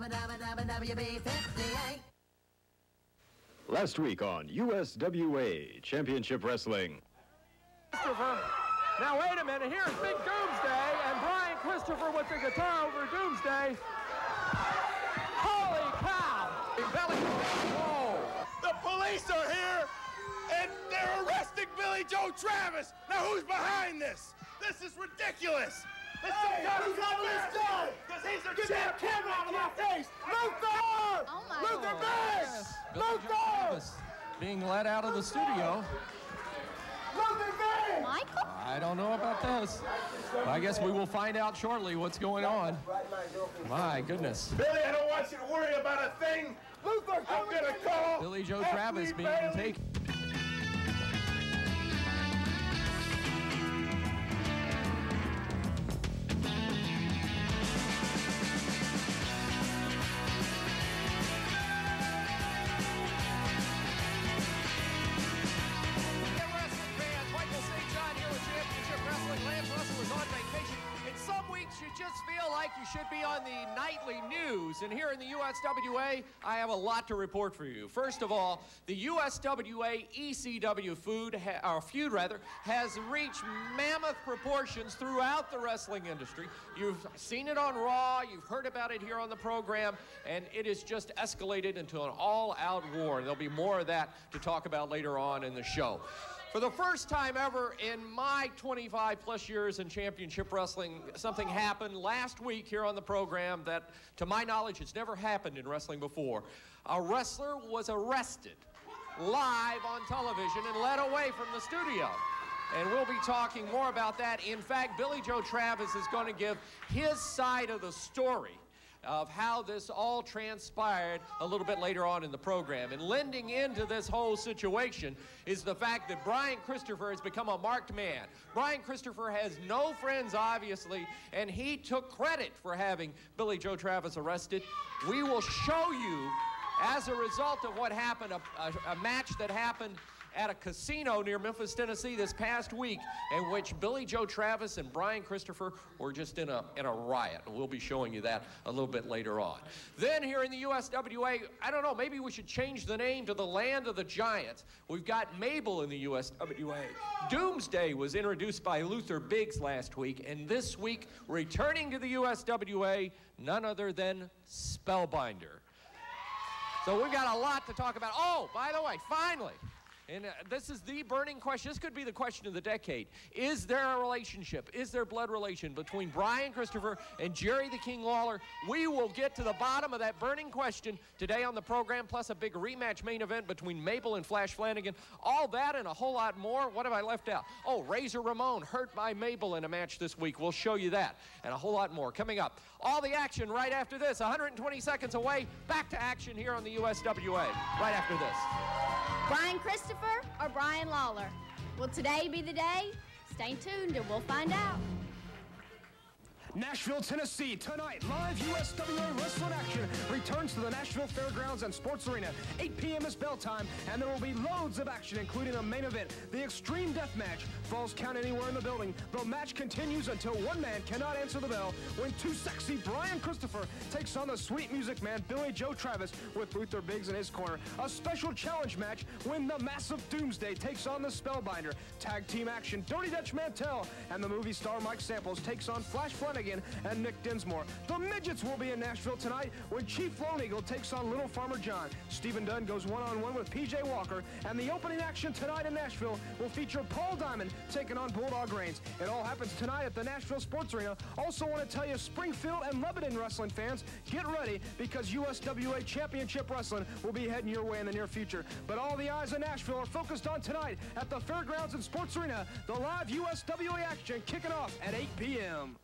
WWE58. Last week on USWA Championship Wrestling. Christopher. Now wait a minute, here's Big Doomsday, and Brian Christopher with the guitar over Doomsday. Holy cow! Whoa! The police are here, and they're arresting Billy Joe Travis. Now who's behind this? This is ridiculous. This Hey, who's having this done? Because he's a Get that camera out of my face! Luther! Oh my Luther God. Biggs! Yes, Billy Joe Luther! Travis being let out of the studio. Luther Biggs! Michael? I don't know about this. I guess we will find out shortly what's going on. My goodness. Billy, I don't want you to worry about a thing. Luther, I'm gonna call Billy Joe F. Travis Lee being Bailey. taken. You just feel like you should be on the nightly news. And here in the USWA, I have a lot to report for you. First of all, the USWA ECW feud has reached mammoth proportions throughout the wrestling industry. You've seen it on Raw, you've heard about it here on the program, and it has just escalated into an all-out war. There'll be more of that to talk about later on in the show. For the first time ever in my 25-plus years in championship wrestling, something happened last week here on the program that, to my knowledge, has never happened in wrestling before. A wrestler was arrested live on television and led away from the studio. And we'll be talking more about that. In fact, Billy Joe Travis is going to give his side of the story of how this all transpired a little bit later on in the program. And lending into this whole situation is the fact that Brian Christopher has become a marked man. Brian Christopher has no friends, obviously, and he took credit for having Billy Joe Travis arrested. We will show you, as a result of what happened, a match that happened at a casino near Memphis, Tennessee this past week, in which Billy Joe Travis and Brian Christopher were just in a riot. And we'll be showing you that a little bit later on. Then here in the USWA, I don't know, maybe we should change the name to the Land of the Giants. We've got Mabel in the USWA. Doomsday was introduced by Luther Biggs last week, and this week, returning to the USWA, none other than Spellbinder. So we've got a lot to talk about. Oh, by the way, finally, and this is the burning question. This could be the question of the decade. Is there a relationship? Is there blood relation between Brian Christopher and Jerry the King Lawler? We will get to the bottom of that burning question today on the program, plus a big rematch main event between Mabel and Flash Flanagan. All that and a whole lot more. What have I left out? Oh, Razor Ramon hurt by Mabel in a match this week. We'll show you that and a whole lot more coming up. All the action right after this. 120 seconds away. Back to action here on the USWA right after this. Brian Christopher or Brian Lawler? Will today be the day? Stay tuned and we'll find out. Nashville, Tennessee, tonight, live USWA wrestling action returns to the Nashville Fairgrounds and Sports Arena. 8 p.m. is bell time, and there will be loads of action, including a main event. The Extreme Death Match. Falls count anywhere in the building. The match continues until one man cannot answer the bell when too sexy Brian Christopher takes on the sweet music man Billy Joe Travis with Luther Biggs in his corner. A special challenge match when the massive Doomsday takes on the Spellbinder. Tag team action. Dirty Dutch Mantel and the movie star Mike Samples takes on Flash Flanagan and Nick Dinsmore. The Midgets will be in Nashville tonight when Chief Lone Eagle takes on Little Farmer John. Stephen Dunn goes one-on-one with PJ Walker, and the opening action tonight in Nashville will feature Paul Diamond taking on Bulldog Reigns. It all happens tonight at the Nashville Sports Arena. Also want to tell you, Springfield and Lebanon wrestling fans, get ready because USWA Championship Wrestling will be heading your way in the near future. But all the eyes in Nashville are focused on tonight at the Fairgrounds and Sports Arena, the live USWA action kicking off at 8 p.m.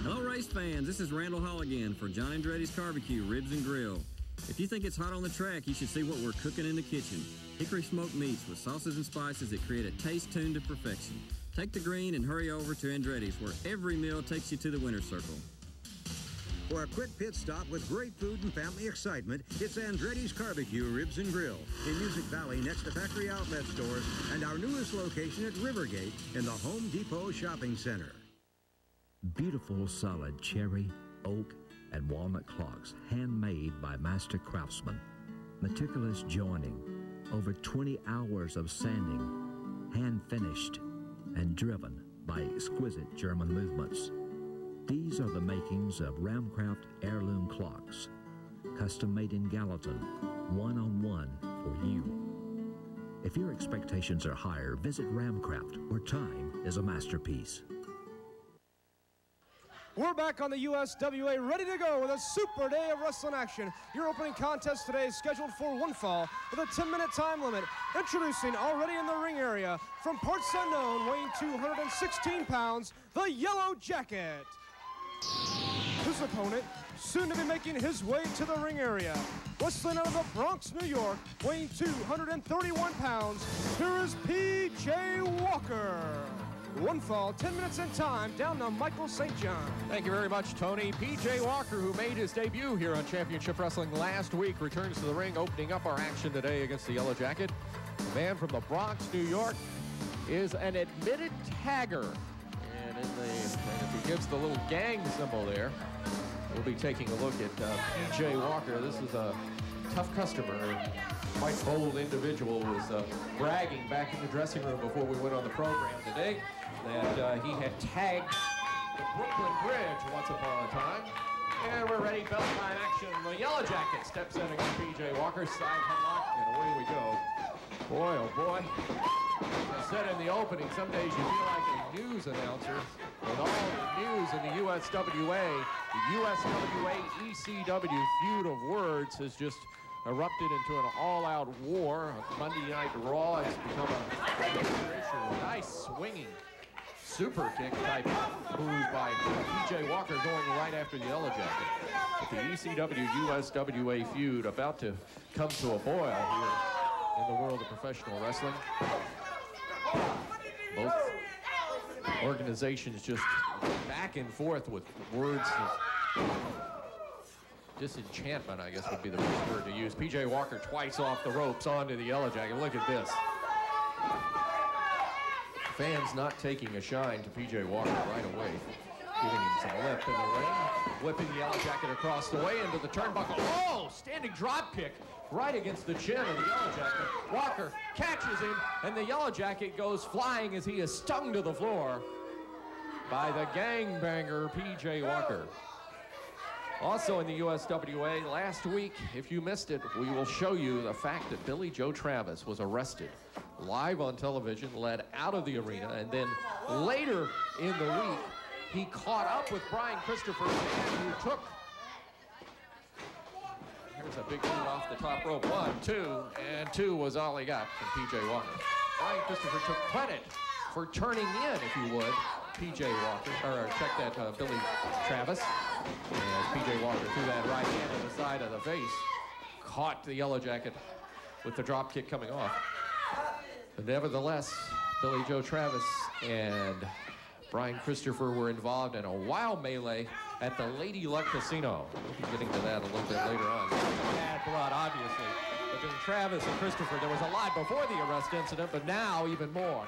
Hello race fans, this is Randall Hall again for John Andretti's Barbecue Ribs and Grill. If you think it's hot on the track, you should see what we're cooking in the kitchen. Hickory smoked meats with sauces and spices that create a taste tuned to perfection. Take the green and hurry over to Andretti's, where every meal takes you to the winner's circle. For a quick pit stop with great food and family excitement, it's Andretti's Barbecue Ribs and Grill in Music Valley next to Factory Outlet Stores and our newest location at Rivergate in the Home Depot Shopping Center. Beautiful solid cherry, oak, and walnut clocks handmade by master craftsmen. Meticulous joining, over 20 hours of sanding, hand-finished and driven by exquisite German movements. These are the makings of Ramcraft heirloom clocks, custom made in Gallatin, one-on-one for you. If your expectations are higher, visit Ramcraft, where time is a masterpiece. We're back on the USWA, ready to go with a super day of wrestling action. Your opening contest today is scheduled for one fall with a 10-minute time limit. Introducing already in the ring area, from parts unknown, weighing 216 pounds, the Yellow Jacket. His opponent, soon to be making his way to the ring area, wrestling out of the Bronx, New York, weighing 231 pounds, here is P.J. Walker. One fall, 10 minutes in time, down to Michael St. John. Thank you very much, Tony. P.J. Walker, who made his debut here on Championship Wrestling last week, returns to the ring, opening up our action today against the Yellow Jacket. The man from the Bronx, New York, is an admitted tagger. And if he gives the little gang symbol there, we'll be taking a look at P.J. Walker. This is a tough customer, quite bold individual, was bragging back in the dressing room before we went on the program today that he had tagged the Brooklyn Bridge once upon a time. And we're ready, belt time action. The Yellow Jacket steps in against P.J. Walker, side headlock, and away we go. Boy, oh boy. As I said in the opening, some days you feel like a news announcer. With all the news in the USWA, the USWA ECW feud of words has just erupted into an all-out war. Monday Night Raw has become a nice swinging super kick type move by P.J. Walker going right after the Yellow Jacket. But the ECW USWA feud about to come to a boil here in the world of professional wrestling. Both organizations just back and forth with words of disenchantment, I guess would be the best word to use. P.J. Walker twice off the ropes onto the Yellow Jacket. Look at this. Fans not taking a shine to P.J. Walker right away. Giving him some lip in the ring. Whipping the Yellow Jacket across the way into the turnbuckle. Oh, standing drop kick right against the chin of the Yellow Jacket. Walker catches him, and the Yellow Jacket goes flying as he is stung to the floor by the gangbanger P.J. Walker. Also in the USWA, last week, if you missed it, we will show you the fact that Billy Joe Travis was arrested live on television, led out of the arena, and then later in the week, he caught up with Brian Christopher, who took, here's a big move off the top rope, 1, 2, and 2 was all he got from P.J. Walker. Brian Christopher took credit for turning in, if you would, P.J. Walker, or check that Billy Travis. As P.J. Walker threw that right hand to the side of the face, caught the Yellow Jacket with the drop kick coming off. But nevertheless, Billy Joe Travis and Brian Christopher were involved in a wild melee at the Lady Luck Casino. We'll be getting to that a little bit later on. Bad blood, obviously. Between Travis and Christopher, there was a lot before the arrest incident, but now even more.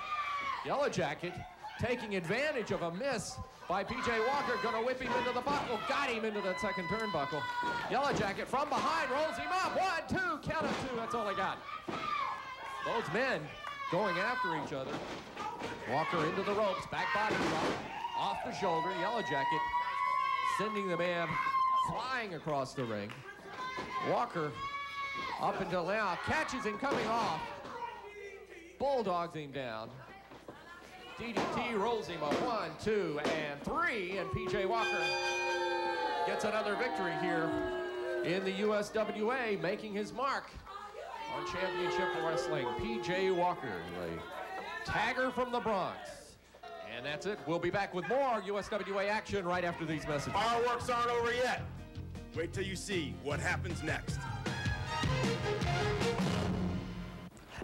Yellow Jacket taking advantage of a miss by P.J. Walker, gonna whip him into the buckle, got him into that second turnbuckle. Yellow Jacket from behind rolls him up. 1, 2, count of 2, that's all they got. Those men going after each other. Walker into the ropes, back body drop, off the shoulder. Yellow Jacket sending the man flying across the ring. Walker, up until now, catches him coming off, bulldogs him down. DDT rolls him up, 1, 2, and 3, and P.J. Walker gets another victory here in the USWA, making his mark on Championship Wrestling. P.J. Walker, a tagger from the Bronx. And that's it. We'll be back with more USWA action right after these messages. Fireworks aren't over yet. Wait till you see what happens next.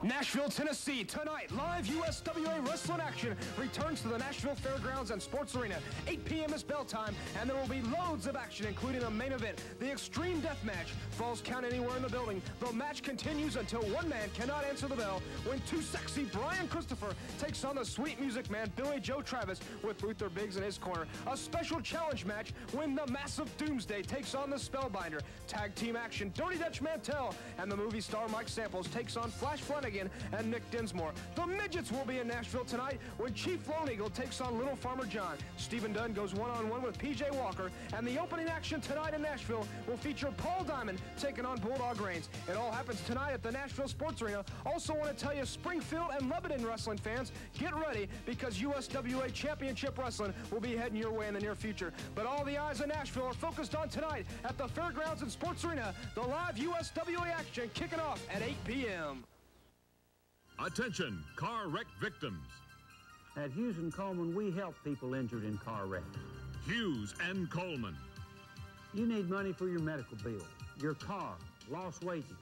Nashville, Tennessee, tonight, live USWA wrestling action returns to the Nashville Fairgrounds and Sports Arena. 8 p.m. is bell time, and there will be loads of action, including a main event. The Extreme Death Match. Falls count anywhere in the building. The match continues until one man cannot answer the bell when Too Sexy Brian Christopher takes on the Sweet Music Man Billy Joe Travis with Luther Biggs in his corner. A special challenge match when the Massive Doomsday takes on the Spellbinder. Tag team action. Dirty Dutch Mantell and the movie star Mike Samples takes on Flash Flanagan and Nick Dinsmore. The Midgets will be in Nashville tonight when Chief Lone Eagle takes on Little Farmer John. Stephen Dunn goes one-on-one with PJ Walker, and the opening action tonight in Nashville will feature Paul Diamond taking on Bulldog Reigns. It all happens tonight at the Nashville Sports Arena. Also want to tell you, Springfield and Lebanon wrestling fans, get ready because USWA Championship Wrestling will be heading your way in the near future. But all the eyes in Nashville are focused on tonight at the Fairgrounds and Sports Arena, the live USWA action kicking off at 8 p.m. Attention, car wreck victims. At Hughes & Coleman, we help people injured in car wrecks. Hughes & Coleman. You need money for your medical bill, your car, lost wages.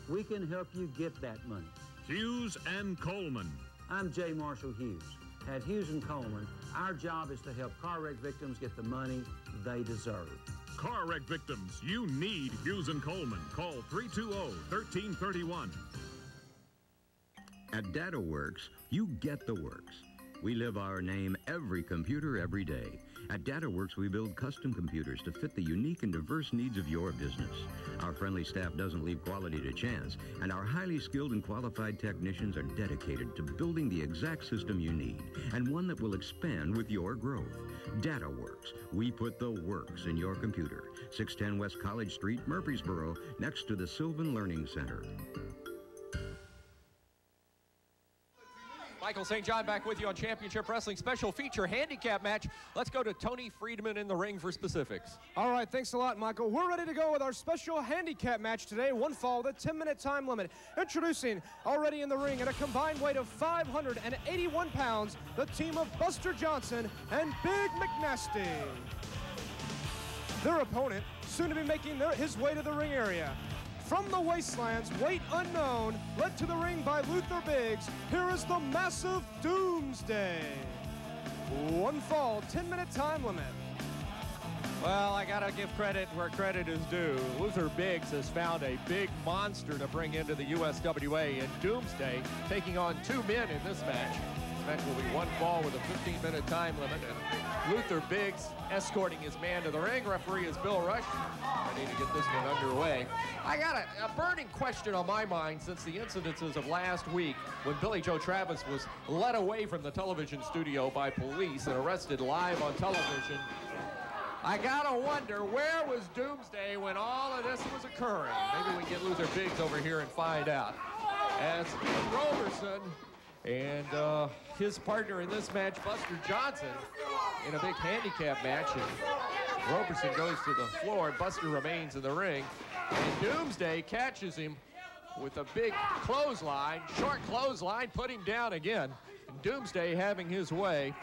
We can help you get that money. Hughes & Coleman. I'm J. Marshall Hughes. At Hughes & Coleman, our job is to help car wreck victims get the money they deserve. Car wreck victims, you need Hughes & Coleman. Call 320-1331. At DataWorks, you get the works. We live our name every computer, every day. At DataWorks, we build custom computers to fit the unique and diverse needs of your business. Our friendly staff doesn't leave quality to chance, and our highly skilled and qualified technicians are dedicated to building the exact system you need, and one that will expand with your growth. DataWorks, we put the works in your computer. 610 West College Street, Murfreesboro, next to the Sylvan Learning Center. Michael St. John back with you on Championship Wrestling special feature handicap match. Let's go to Tony Friedman in the ring for specifics. All right, thanks a lot, Michael. We're ready to go with our special handicap match today. One fall with a 10-minute time limit. Introducing already in the ring at a combined weight of 581 pounds, the team of Buster Johnson and Big McNasty. Their opponent, soon to be making his way to the ring area. From the wastelands, weight unknown, led to the ring by Luther Biggs, here is the Massive Doomsday. One fall, 10-minute time limit. Well, I gotta give credit where credit is due. Luther Biggs has found a big monster to bring into the USWA in Doomsday, taking on two men in this match. This match will be one fall with a 15-minute time limit, and Luther Biggs escorting his man to the ring. Referee is Bill Rush, ready to get this one underway. I got a burning question on my mind since the incidences of last week when Billy Joe Travis was led away from the television studio by police and arrested live on television. I gotta wonder, where was Doomsday when all of this was occurring? Maybe we can get Luther Biggs over here and find out. As Roberson and his partner in this match, Buster Johnson, in a big handicap match, and Roberson goes to the floor and Buster remains in the ring. And Doomsday catches him with a big clothesline, short clothesline, put him down again. And Doomsday having his way.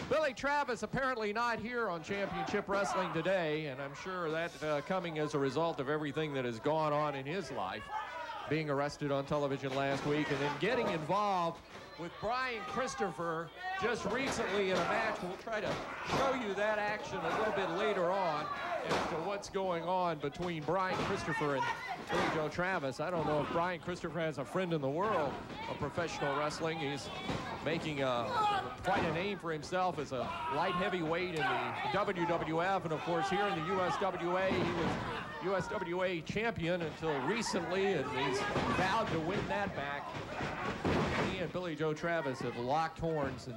Billy Travis apparently not here on Championship Wrestling today, and I'm sure that coming as a result of everything that has gone on in his life. Being arrested on television last week and then getting involved with Brian Christopher just recently in a match. We'll try to show you that action a little bit later on as to what's going on between Brian Christopher and Billy Joe Travis. I don't know if Brian Christopher has a friend in the world of professional wrestling. He's making quite a name for himself as a light heavyweight in the WWF, and of course here in the USWA, he was USWA champion until recently, and he's vowed to win that back. He and Billy Joe Travis have locked horns, and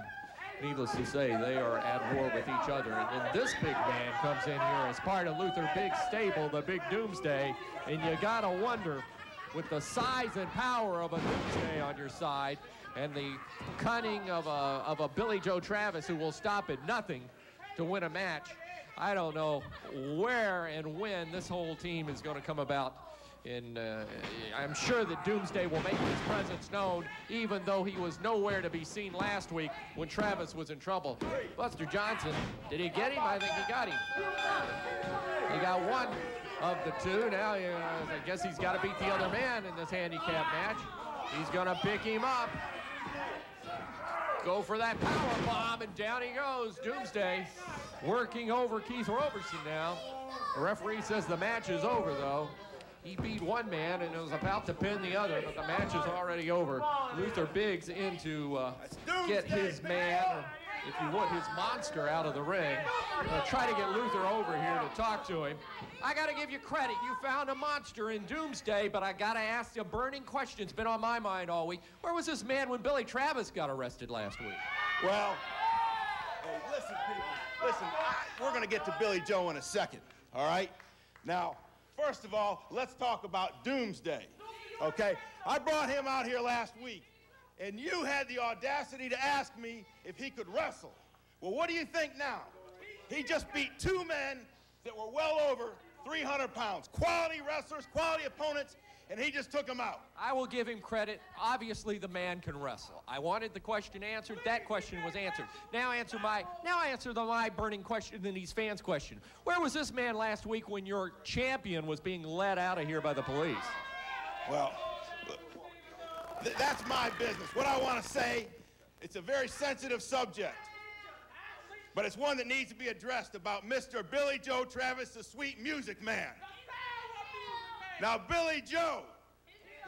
needless to say, they are at war with each other. And then this big man comes in here as part of Luther Biggs' stable, the Big Doomsday, and you gotta wonder, with the size and power of a Doomsday on your side, and the cunning of a Billy Joe Travis who will stop at nothing to win a match, I don't know where and when this whole team is going to come about. And I'm sure that Doomsday will make his presence known, even though he was nowhere to be seen last week when Travis was in trouble. Buster Johnson, did he get him? I think he got him. He got one of the two. Now I guess he's got to beat the other man in this handicap match. He's going to pick him up. Go for that power bomb, and down he goes. Doomsday working over Keith Robertson now. The referee says the match is over, though. He beat one man and was about to pin the other, but the match is already over. Luther Biggs in to get his man, or if you would, his monster out of the ring. Try to get Luther over here to talk to him. I got to give you credit. You found a monster in Doomsday, but I got to ask you a burning question. It's been on my mind all week. Where was this man when Billy Travis got arrested last week? Well, hey, listen, people. Listen, we're going to get to Billy Joe in a second, all right? Now, first of all, let's talk about Doomsday, okay? I brought him out here last week, and you had the audacity to ask me if he could wrestle. Well, what do you think now? He just beat two men that were well over 300 pounds. Quality wrestlers, quality opponents, and he just took them out. I will give him credit. Obviously, the man can wrestle. I wanted the question answered. That question was answered. Now I answer my burning question and these fans' question. Where was this man last week when your champion was being led out of here by the police? Well, that's my business. What I want to say, it's a very sensitive subject, but it's one that needs to be addressed about Mr. Billy Joe Travis, the sweet music man. Now, Billy Joe,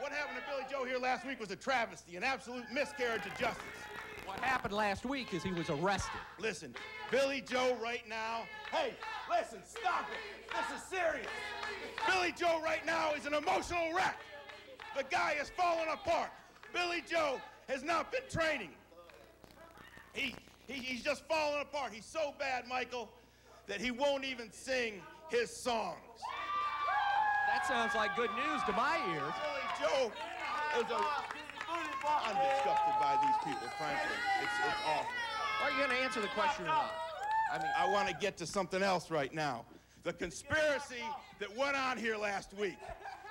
what happened to Billy Joe here last week was a travesty, an absolute miscarriage of justice. What happened last week is he was arrested. Listen, Billy Joe right now, hey, listen, stop it. This is serious. Billy Joe right now is an emotional wreck. The guy is falling apart. Billy Joe has not been training. He's just falling apart. He's so bad, Michael, that he won't even sing his songs. That sounds like good news to my ears. Billy Joe is I'm disgusted by these people, frankly. It's awful. Are you going to answer the question or not? I want to get to something else right now. The conspiracy that went on here last week.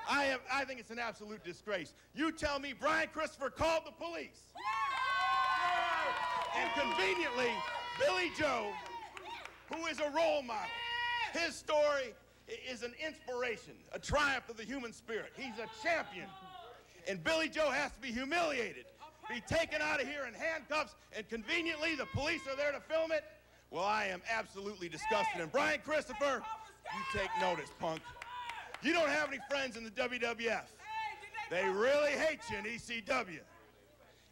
I think it's an absolute disgrace. You tell me Brian Christopher called the police. And conveniently, Billy Joe, who is a role model, his story is an inspiration, a triumph of the human spirit. He's a champion. And Billy Joe has to be humiliated, be taken out of here in handcuffs, and conveniently the police are there to film it. Well, I am absolutely disgusted. And Brian Christopher, you take notice, punk. You don't have any friends in the WWF. They really hate you in ECW.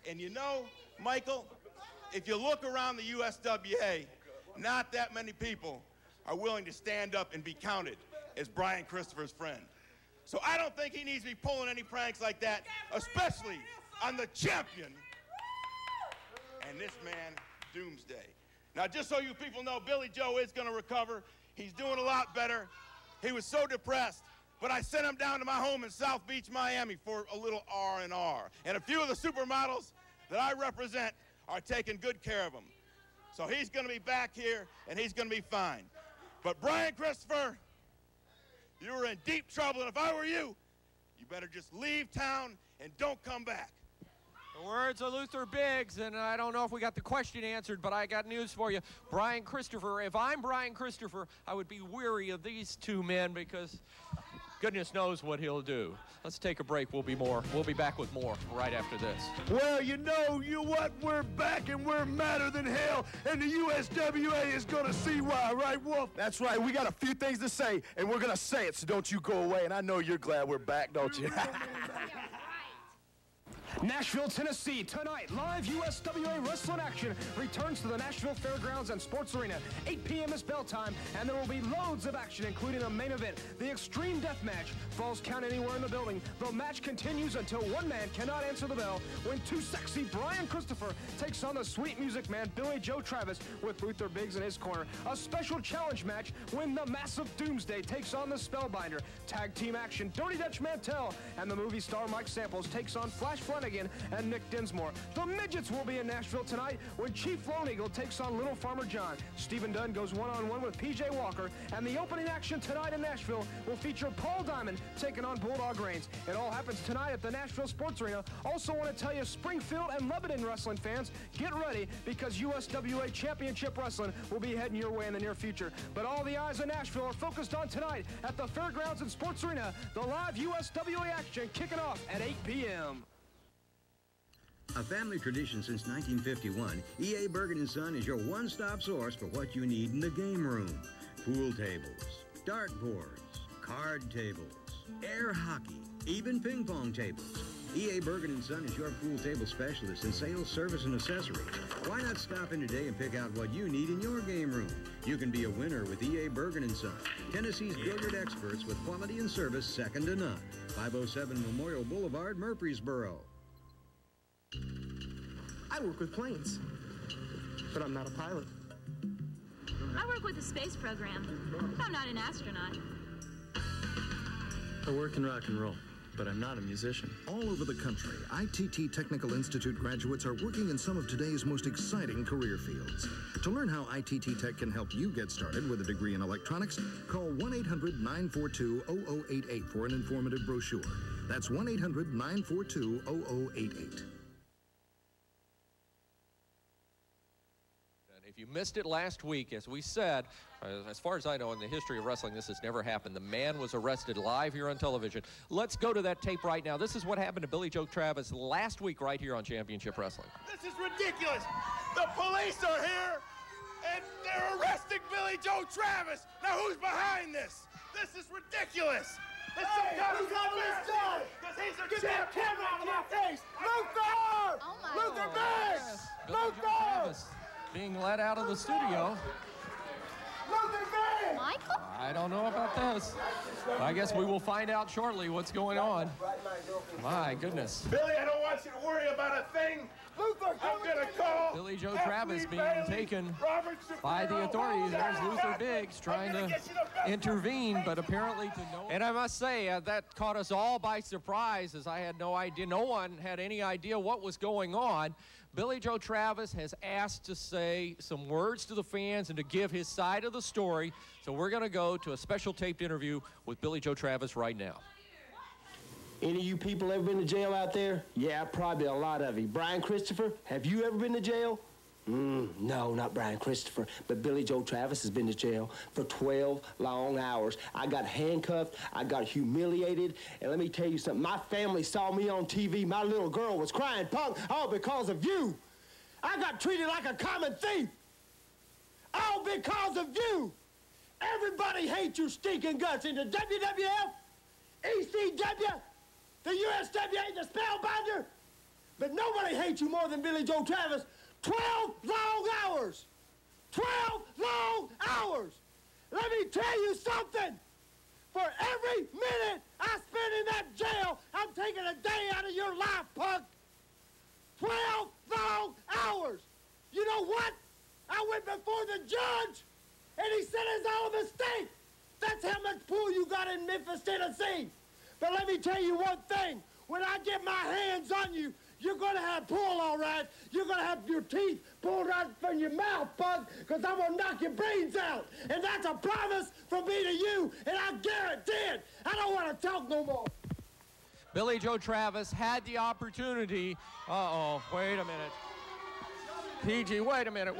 And you know, Michael, if you look around the USWA, not that many people are willing to stand up and be counted as Brian Christopher's friend. So I don't think he needs to be pulling any pranks like that, especially on the champion and this man, Doomsday. Now, just so you people know, Billy Joe is going to recover. He's doing a lot better. He was so depressed, but I sent him down to my home in South Beach, Miami for a little R&R. And a few of the supermodels that I represent are taking good care of him. So he's going to be back here, and he's going to be fine. But Brian Christopher, you were in deep trouble, and if I were you, you better just leave town and don't come back. The words of Luther Biggs, and I don't know if we got the question answered, but I got news for you. Brian Christopher, if I'm Brian Christopher, I would be weary of these two men because goodness knows what he'll do. Let's take a break. We'll be back with more right after this. Well, you know, what? We're back and we're madder than hell, and the USWA is going to see why, right, Wolf? That's right. We got a few things to say, and we're going to say it, so don't you go away. And I know you're glad we're back, don't you? Nashville, Tennessee, tonight, live USWA wrestling action returns to the Nashville Fairgrounds and Sports Arena. 8 p.m. is bell time, and there will be loads of action, including a main event. The Extreme Death Match. Falls count anywhere in the building. The match continues until one man cannot answer the bell when too sexy Brian Christopher takes on the sweet music man Billy Joe Travis with Luther Biggs in his corner. A special challenge match when the massive Doomsday takes on the Spellbinder. Tag team action. Dirty Dutch Mantel and the movie star Mike Samples takes on Flash Flanagan and Nick Dinsmore. The Midgets will be in Nashville tonight when Chief Lone Eagle takes on Little Farmer John. Stephen Dunn goes one-on-one with PJ Walker, and the opening action tonight in Nashville will feature Paul Diamond taking on Bulldog Reigns. It all happens tonight at the Nashville Sports Arena. Also want to tell you, Springfield and Lebanon wrestling fans, get ready because USWA Championship Wrestling will be heading your way in the near future. But all the eyes in Nashville are focused on tonight at the Fairgrounds and Sports Arena, the live USWA action kicking off at 8 p.m. A family tradition since 1951, EA Bergen & Son is your one-stop source for what you need in the game room. Pool tables, dartboards, card tables, air hockey, even ping pong tables. EA Bergen & Son is your pool table specialist in sales, service, and accessories. Why not stop in today and pick out what you need in your game room? You can be a winner with EA Bergen & Son, Tennessee's billiard experts with quality and service second to none. 507 Memorial Boulevard, Murfreesboro. I work with planes, but I'm not a pilot. I work with the space program. I'm not an astronaut. I work in rock and roll, but I'm not a musician. All over the country, ITT Technical Institute graduates are working in some of today's most exciting career fields. To learn how ITT Tech can help you get started with a degree in electronics, call 1-800-942-0088 for an informative brochure. That's 1-800-942-0088. If you missed it last week, as we said, as far as I know in the history of wrestling, this has never happened. The man was arrested live here on television. Let's go to that tape right now. This is what happened to Billy Joe Travis last week right here on Championship Wrestling. This is ridiculous. The police are here, and they're arresting Billy Joe Travis. Now, who's behind this? This is ridiculous. It's some kind of conspiracy. Because he's a champion. Get that camera out of my face. Luther! Oh, my Luther Lord. Biggs! Yes, Billy Joe Travis being let out of the studio. Michael? I don't know about this. I guess we will find out shortly what's going on. My goodness. Billy, I don't want you to worry about a thing. Luther, I'm going to call Billy Joe Travis being taken by the authorities. There's Luther Biggs trying to intervene, but apparently to no. And I must say, that caught us all by surprise, as I had no idea. No one had any idea what was going on. Billy Joe Travis has asked to say some words to the fans and to give his side of the story. So we're going to go to a special taped interview with Billy Joe Travis right now. Any of you people ever been to jail out there? Yeah, probably a lot of you. Brian Christopher, have you ever been to jail? No, not Brian Christopher, but Billy Joe Travis has been to jail for 12 long hours. I got handcuffed, I got humiliated, and let me tell you something. My family saw me on TV. My little girl was crying, Punk, all because of you. I got treated like a common thief. All because of you. Everybody hates your stinking guts in the WWF, ECW, the USWA, the Spellbinder, but nobody hates you more than Billy Joe Travis. 12 long hours. 12 long hours. Let me tell you something. For every minute I spend in that jail, I'm taking a day out of your life, Punk. 12 long hours. You know what? I went before the judge, and he said it's all a mistake. That's how much pull you got in Memphis, Tennessee. But let me tell you one thing. When I get my hands on you, you're going to have pull, all right. You're going to have your teeth pulled right from your mouth, Bug, because I'm going to knock your brains out. And that's a promise from me to you, and I guarantee it. I don't want to talk no more. Billy Joe Travis had the opportunity. Uh-oh, wait a minute. PG, wait a minute.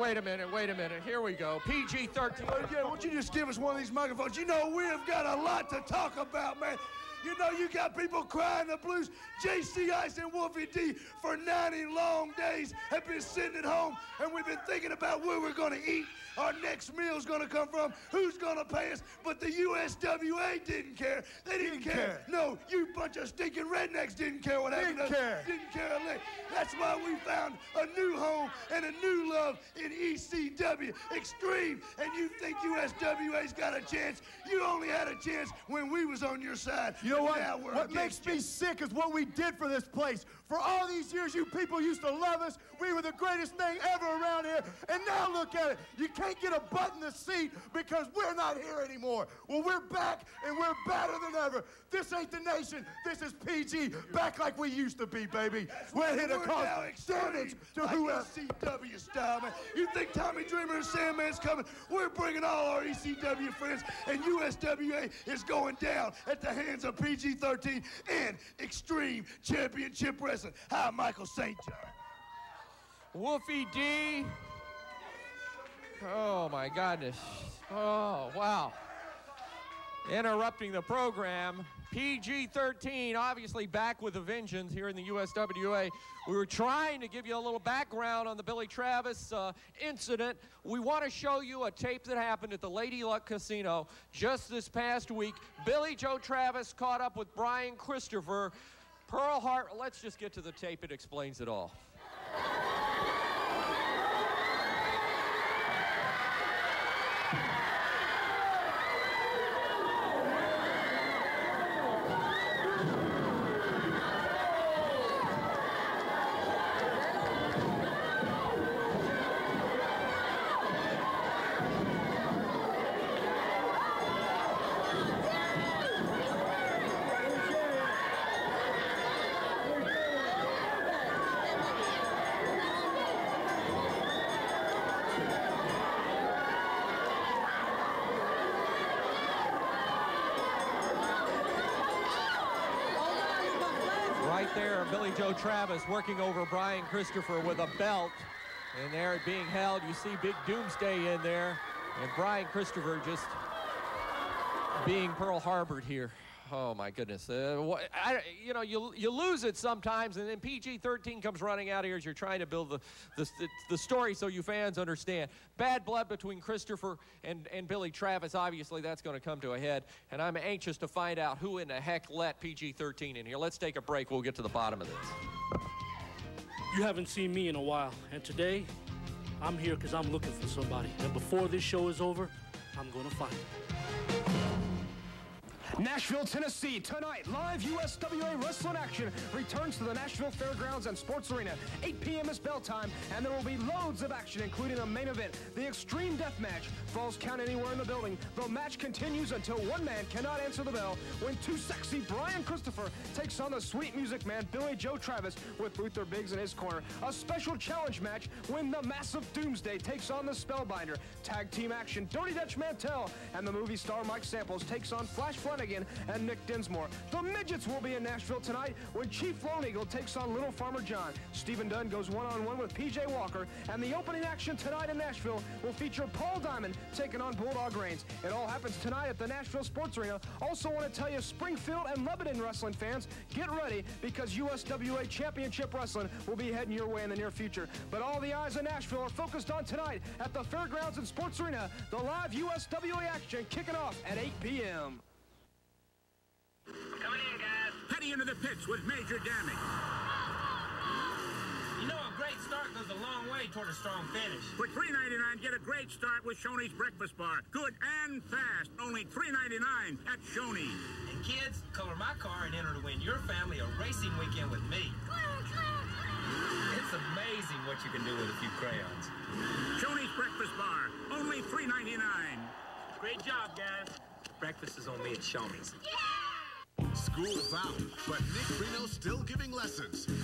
Here we go. PG-13. Yeah, won't you just give us one of these microphones? You know, we have got a lot to talk about, man. You know, you got people crying the blues. JC Ice and Wolfie D for 90 long days have been sitting at home, and we've been thinking about where we're going to eat. Our next meal's going to come from. Who's going to pay us? But the USWA didn't care. They didn't care. No, you bunch of stinking rednecks didn't care what happened to us. Didn't care a lick. That's why we found a new home and a new love in ECW Extreme. And you think USWA's got a chance? You only had a chance when we was on your side. You know what? What makes me sick is what we did for this place. For all these years, you people used to love us. We were the greatest thing ever around here. And now look at it. You can't get a butt in the seat because we're not here anymore. Well, we're back, and we're better than ever. This ain't the nation. This is PG. Back like we used to be, baby. We're here to cause damage to whoever. ECW style, man. You think Tommy Dreamer and Sandman's coming? We're bringing all our ECW friends, and USWA is going down at the hands of PG-13 and Extreme Championship Wrestling. Hi, Michael St. John. Wolfie D. Oh, my goodness. Oh, wow. Interrupting the program, PG-13 obviously back with a vengeance here in the USWA. We were trying to give you a little background on the Billy Travis incident. We want to show you a tape that happened at the Lady Luck Casino just this past week. Billy Joe Travis caught up with Brian Christopher. Pearl Harbor, let's just get to the tape. It explains it all. Right there, Billy Joe Travis working over Brian Christopher with a belt. And there being held, you see Big Doomsday in there. And Brian Christopher just being Pearl Harbored here. Oh, my goodness. You know, you lose it sometimes, and then PG-13 comes running out here as you're trying to build the story so you fans understand. Bad blood between Christopher and Billy Travis. Obviously, that's going to come to a head, and I'm anxious to find out who in the heck let PG-13 in here. Let's take a break. We'll get to the bottom of this. You haven't seen me in a while, and today, I'm here because I'm looking for somebody. And before this show is over, I'm going to find him. Nashville, Tennessee, tonight, live USWA wrestling action returns to the Nashville Fairgrounds and Sports Arena. 8 p.m. is bell time, and there will be loads of action, including a main event. The Extreme Death Match. Falls count anywhere in the building. The match continues until one man cannot answer the bell when too sexy Brian Christopher takes on the sweet music man Billy Joe Travis with Luther Biggs in his corner. A special challenge match when the massive Doomsday takes on the Spellbinder. Tag team action. Dirty Dutch Mantel and the movie star Mike Samples takes on Flash Flanagan and Nick Dinsmore. The Midgets will be in Nashville tonight when Chief Lone Eagle takes on Little Farmer John. Stephen Dunn goes one-on-one with PJ Walker, and the opening action tonight in Nashville will feature Paul Diamond taking on Bulldog Reigns. It all happens tonight at the Nashville Sports Arena. Also want to tell you, Springfield and Lebanon wrestling fans, get ready because USWA Championship Wrestling will be heading your way in the near future. But all the eyes in Nashville are focused on tonight at the Fairgrounds and Sports Arena, the live USWA action kicking off at 8 p.m. Coming in, guys. Heading into the pits with major damage. You know, a great start goes a long way toward a strong finish. For $3.99, get a great start with Shoney's Breakfast Bar. Good and fast. Only $3.99 at Shoney's. And kids, color my car and enter to win your family a racing weekend with me. It's amazing what you can do with a few crayons. Shoney's Breakfast Bar. Only $3.99. Great job, guys. Breakfast is on me at Shoney's. Yeah! School's out, but Nick Reno's still giving lessons in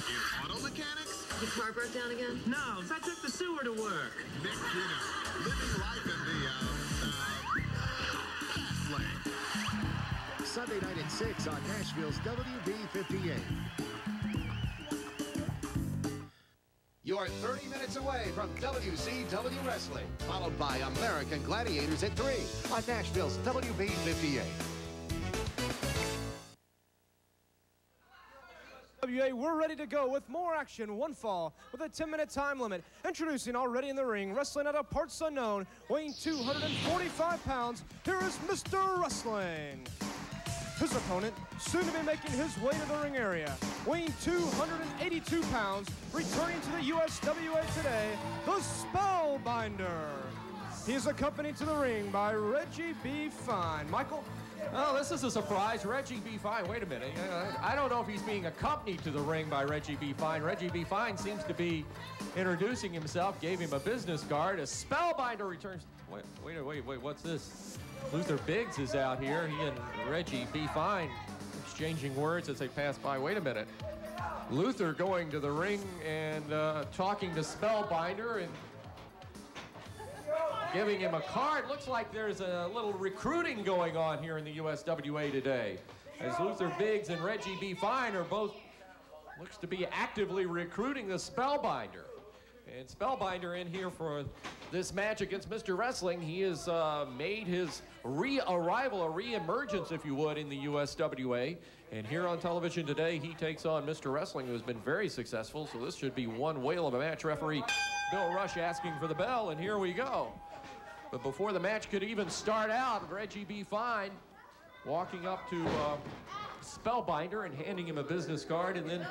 auto mechanics. Your car broke down again? No, I took the sewer to work. Nick Reno, living life in the, fast lane. Sunday night at 6 on Nashville's WB58. You're 30 minutes away from WCW Wrestling, followed by American Gladiators at 3 on Nashville's WB58. We're ready to go with more action, one fall, with a 10-minute time limit. Introducing already in the ring, wrestling at a parts unknown, weighing 245 pounds, here is Mr. Wrestling. His opponent, soon to be making his way to the ring area, weighing 282 pounds, returning to the USWA today, the Spellbinder. He is accompanied to the ring by Reggie B. Fine. Michael? Oh, this is a surprise. Reggie B. Fine. Wait a minute. I don't know if he's being accompanied to the ring by Reggie B. Fine. Reggie B. Fine seems to be introducing himself, gave him a business card. A Spellbinder returns. Wait, what's this? Luther Biggs is out here. He and Reggie B. Fine exchanging words as they pass by. Wait a minute. Luther going to the ring and talking to Spellbinder and giving him a card. Looks like there's a little recruiting going on here in the USWA today, as Luther Biggs and Reggie B. Fine are both, looks to be actively recruiting the Spellbinder. And Spellbinder in here for this match against Mr. Wrestling. He has made his re-arrival, or re-emergence, if you would, in the USWA. And here on television today, he takes on Mr. Wrestling, who has been very successful. So this should be one whale of a match. Referee Bill Rush asking for the bell, and here we go. But before the match could even start out, Reggie B. Fine walking up to Spellbinder and handing him a business card, and then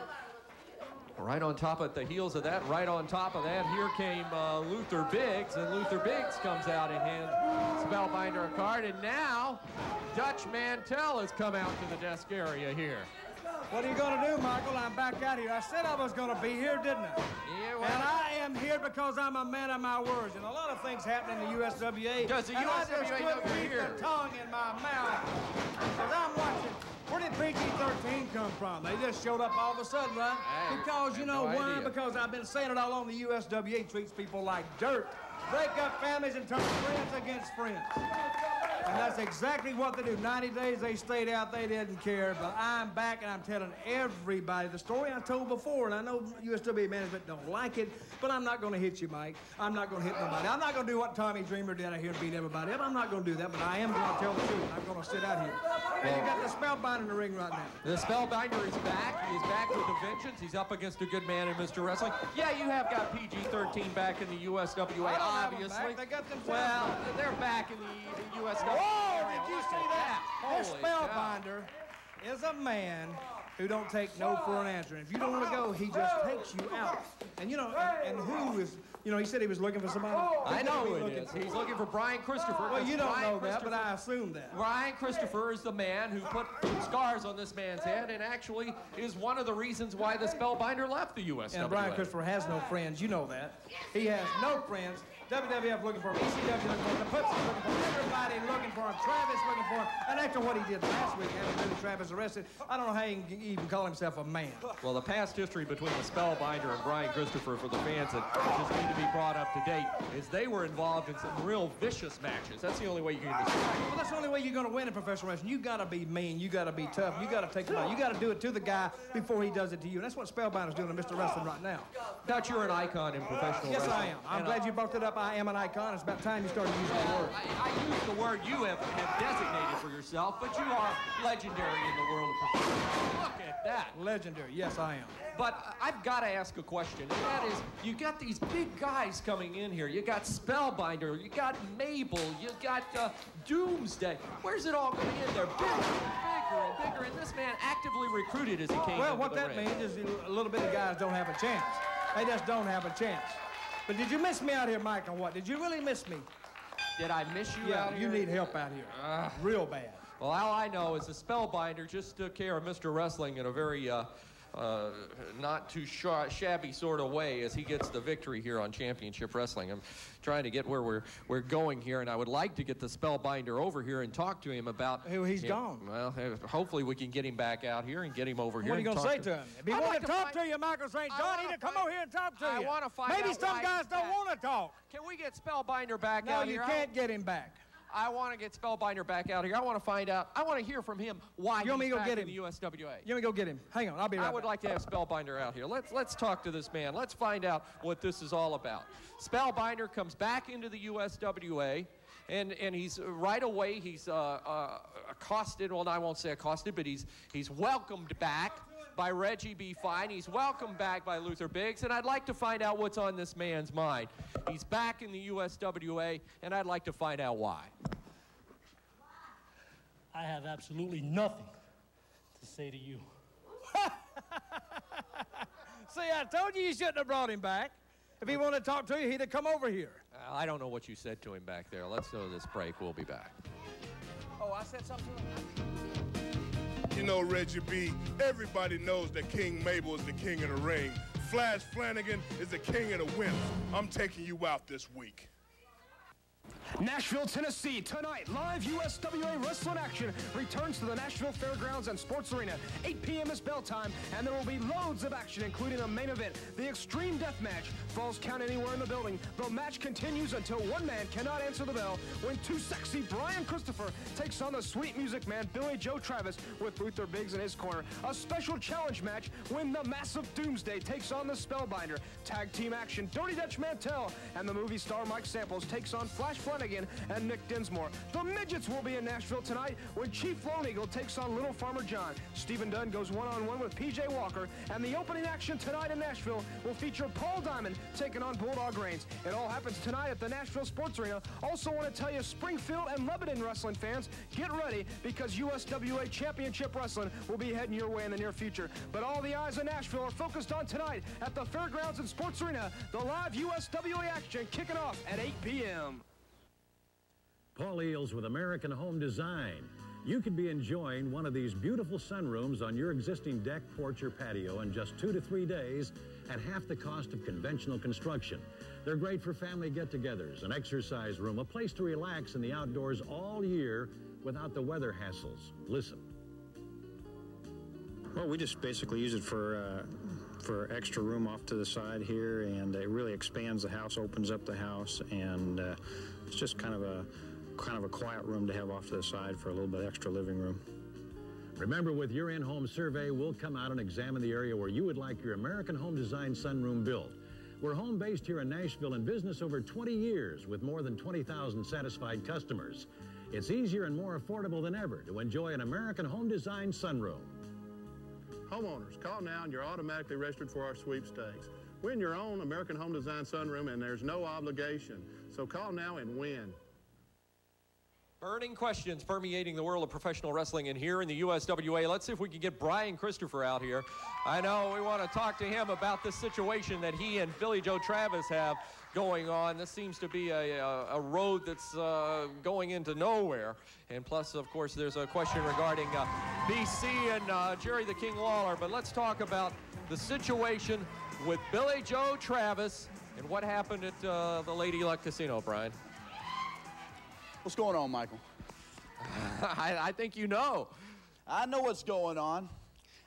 right on top of the heels of that, here came Luther Biggs, and Luther Biggs comes out and hands Spellbinder a card, and now Dutch Mantell has come out to the desk area here. What are you going to do, Michael? I'm back out here. I said I was going to be here, didn't I? Yeah, well, and I am here because I'm a man of my words, and a lot of things happen in the USWA. Does the USWA I just couldn't keep the tongue in my mouth because I'm watching. Where did PG-13 come from? They just showed up all of a sudden, right? Hey, because, you know no why? idea. Because I've been saying it all along, the USWA treats people like dirt. Break up families and turn friends against friends. And that's exactly what they do. 90 days they stayed out, they didn't care. But I'm back and I'm telling everybody the story I told before. And I know USWA management don't like it, but I'm not going to hit you, Mike. I'm not going to hit nobody. I'm not going to do what Tommy Dreamer did out here and beat everybody up. I'm not going to do that, but I am going to tell the truth. I'm going to sit out here. And you got the Spellbinder in the ring right now. The Spellbinder is back. He is back with a vengeance. He's up against a good man in Mr. Wrestling. Yeah, you have got PG-13 back in the USWA, obviously. They got themselves well, they're back in the USWA. Whoa, did you see that? This Holy Spellbinder is a man who don't take no for an answer. And if you don't want to go, he just takes you out. And you know, and who is, you know, he said he was looking for somebody. I know who it is. He's looking for Brian Christopher. Well, you don't know that, but I assume that. Brian Christopher is the man who put scars on this man's head and actually is one of the reasons why the Spellbinder left the USWA. And Brian Christopher has no friends. You know that. He has no friends. WWF looking for him. ECW looking for him. The Puts looking for him. Everybody looking for him. Travis looking for him. And after what he did last week, having Billy Travis arrested, I don't know how he can even call himself a man. Well, the past history between the Spellbinder and Brian Christopher, for the fans that just need to be brought up to date, is they were involved in some real vicious matches. That's the only way you can describe it. Well, that's the only way you're going to win in professional wrestling. You got to be mean. You got to be tough. You got to take him out. You got to do it to the guy before he does it to you. And that's what Spellbinder's doing to Mr. Wrestling right now. Dutch, you're an icon in professional wrestling. Yes, I am. I'm glad you brought that up. I am an icon. It's about time you started using the word. I use the word you have designated for yourself, but you are legendary in the world of professional. Look at that. Legendary. Yes, I am. But I've got to ask a question, and that is, you got these big guys coming in here. You got Spellbinder, you got Mabel, you got Doomsday. Where's it all going to end? They're bigger and bigger, and this man actively recruited as he came Well, into what the that ring. means is a little bit of guys don't have a chance. They just don't have a chance. But did you miss me out here, Mike, or what? Did you really miss me? Did I miss you out here? You need help out here. Real bad. Well, all I know is the Spellbinder just took care of Mr. Wrestling in a very not too shabby sort of way as he gets the victory here on Championship Wrestling. I'm trying to get where we're going here, and I would like to get the Spellbinder over here and talk to him about... He's gone. Well, hopefully we can get him back out here and get him over here. What are you going to say to him? If he wants to talk to you, Michael St. John, he need to come over here and talk to you. I want to find out Maybe some why guys he's don't back. want to talk. Can we get Spellbinder back No, out here? you can't get him back. I want to get Spellbinder back out here. I want to find out. I want to hear from him why You want me he's to go back get in him? the USWA. You want me to go get him? Hang on, I'll be right back. I would like to have Spellbinder out here. Let's talk to this man. Let's find out what this is all about. Spellbinder comes back into the USWA, and he's right away he's accosted. Well, I won't say accosted, but he's welcomed back by Reggie B. Fine. He's welcomed back by Luther Biggs, and I'd like to find out what's on this man's mind. He's back in the USWA, and I'd like to find out why. I have absolutely nothing to say to you. See, I told you shouldn't have brought him back. If he wanted to talk to you, he'd have come over here. I don't know what you said to him back there. Let's go to this break. We'll be back. Oh, I said something to him? You know, Reggie B., everybody knows that King Mabel is the king of the ring. Flash Flanagan is the king of the wimps. I'm taking you out this week. Nashville, Tennessee, tonight, live USWA wrestling action returns to the Nashville Fairgrounds and Sports Arena. 8 p.m. is bell time, and there will be loads of action, including a main event, the Extreme Death Match. Falls count anywhere in the building. The match continues until one man cannot answer the bell when Too Sexy Brian Christopher takes on the Sweet Music Man Billy Joe Travis with Luther Biggs in his corner. A special challenge match when the Massive Doomsday takes on the Spellbinder. Tag team action, Dirty Dutch Mantel and the movie star Mike Samples takes on Flash Flanagan and Nick Dinsmore. The Midgets will be in Nashville tonight when Chief Lone Eagle takes on Little Farmer John. Stephen Dunn goes one-on-one with PJ Walker, and the opening action tonight in Nashville will feature Paul Diamond taking on Bulldog Reigns. It all happens tonight at the Nashville Sports Arena. Also want to tell you, Springfield and Lebanon wrestling fans, get ready because USWA Championship Wrestling will be heading your way in the near future. But all the eyes in Nashville are focused on tonight at the Fairgrounds and Sports Arena, the live USWA action kicking off at 8 p.m. Paul Eels with American Home Design. You could be enjoying one of these beautiful sunrooms on your existing deck, porch, or patio in just 2 to 3 days at half the cost of conventional construction. They're great for family get-togethers, an exercise room, a place to relax in the outdoors all year without the weather hassles. Listen. Well, we just basically use it for extra room off to the side here, and it really expands the house, opens up the house, and it's just kind of a quiet room to have off to the side for a little bit extra living room. Remember, with your in-home survey, we'll come out and examine the area where you would like your American Home Design sunroom built. We're home-based here in Nashville in business over 20 years with more than 20,000 satisfied customers. It's easier and more affordable than ever to enjoy an American Home Design sunroom. Homeowners, call now and you're automatically registered for our sweepstakes. Win your own American Home Design sunroom and there's no obligation. So call now and win. Burning questions permeating the world of professional wrestling, and here in the USWA, let's see if we can get Brian Christopher out here. I know we want to talk to him about this situation that he and Billy Joe Travis have going on. This seems to be a road that's going into nowhere. And plus, of course, there's a question regarding BC and Jerry the King Lawler. But let's talk about the situation with Billy Joe Travis and what happened at the Lady Luck Casino, Brian. What's going on, Michael? I think you know. I know what's going on.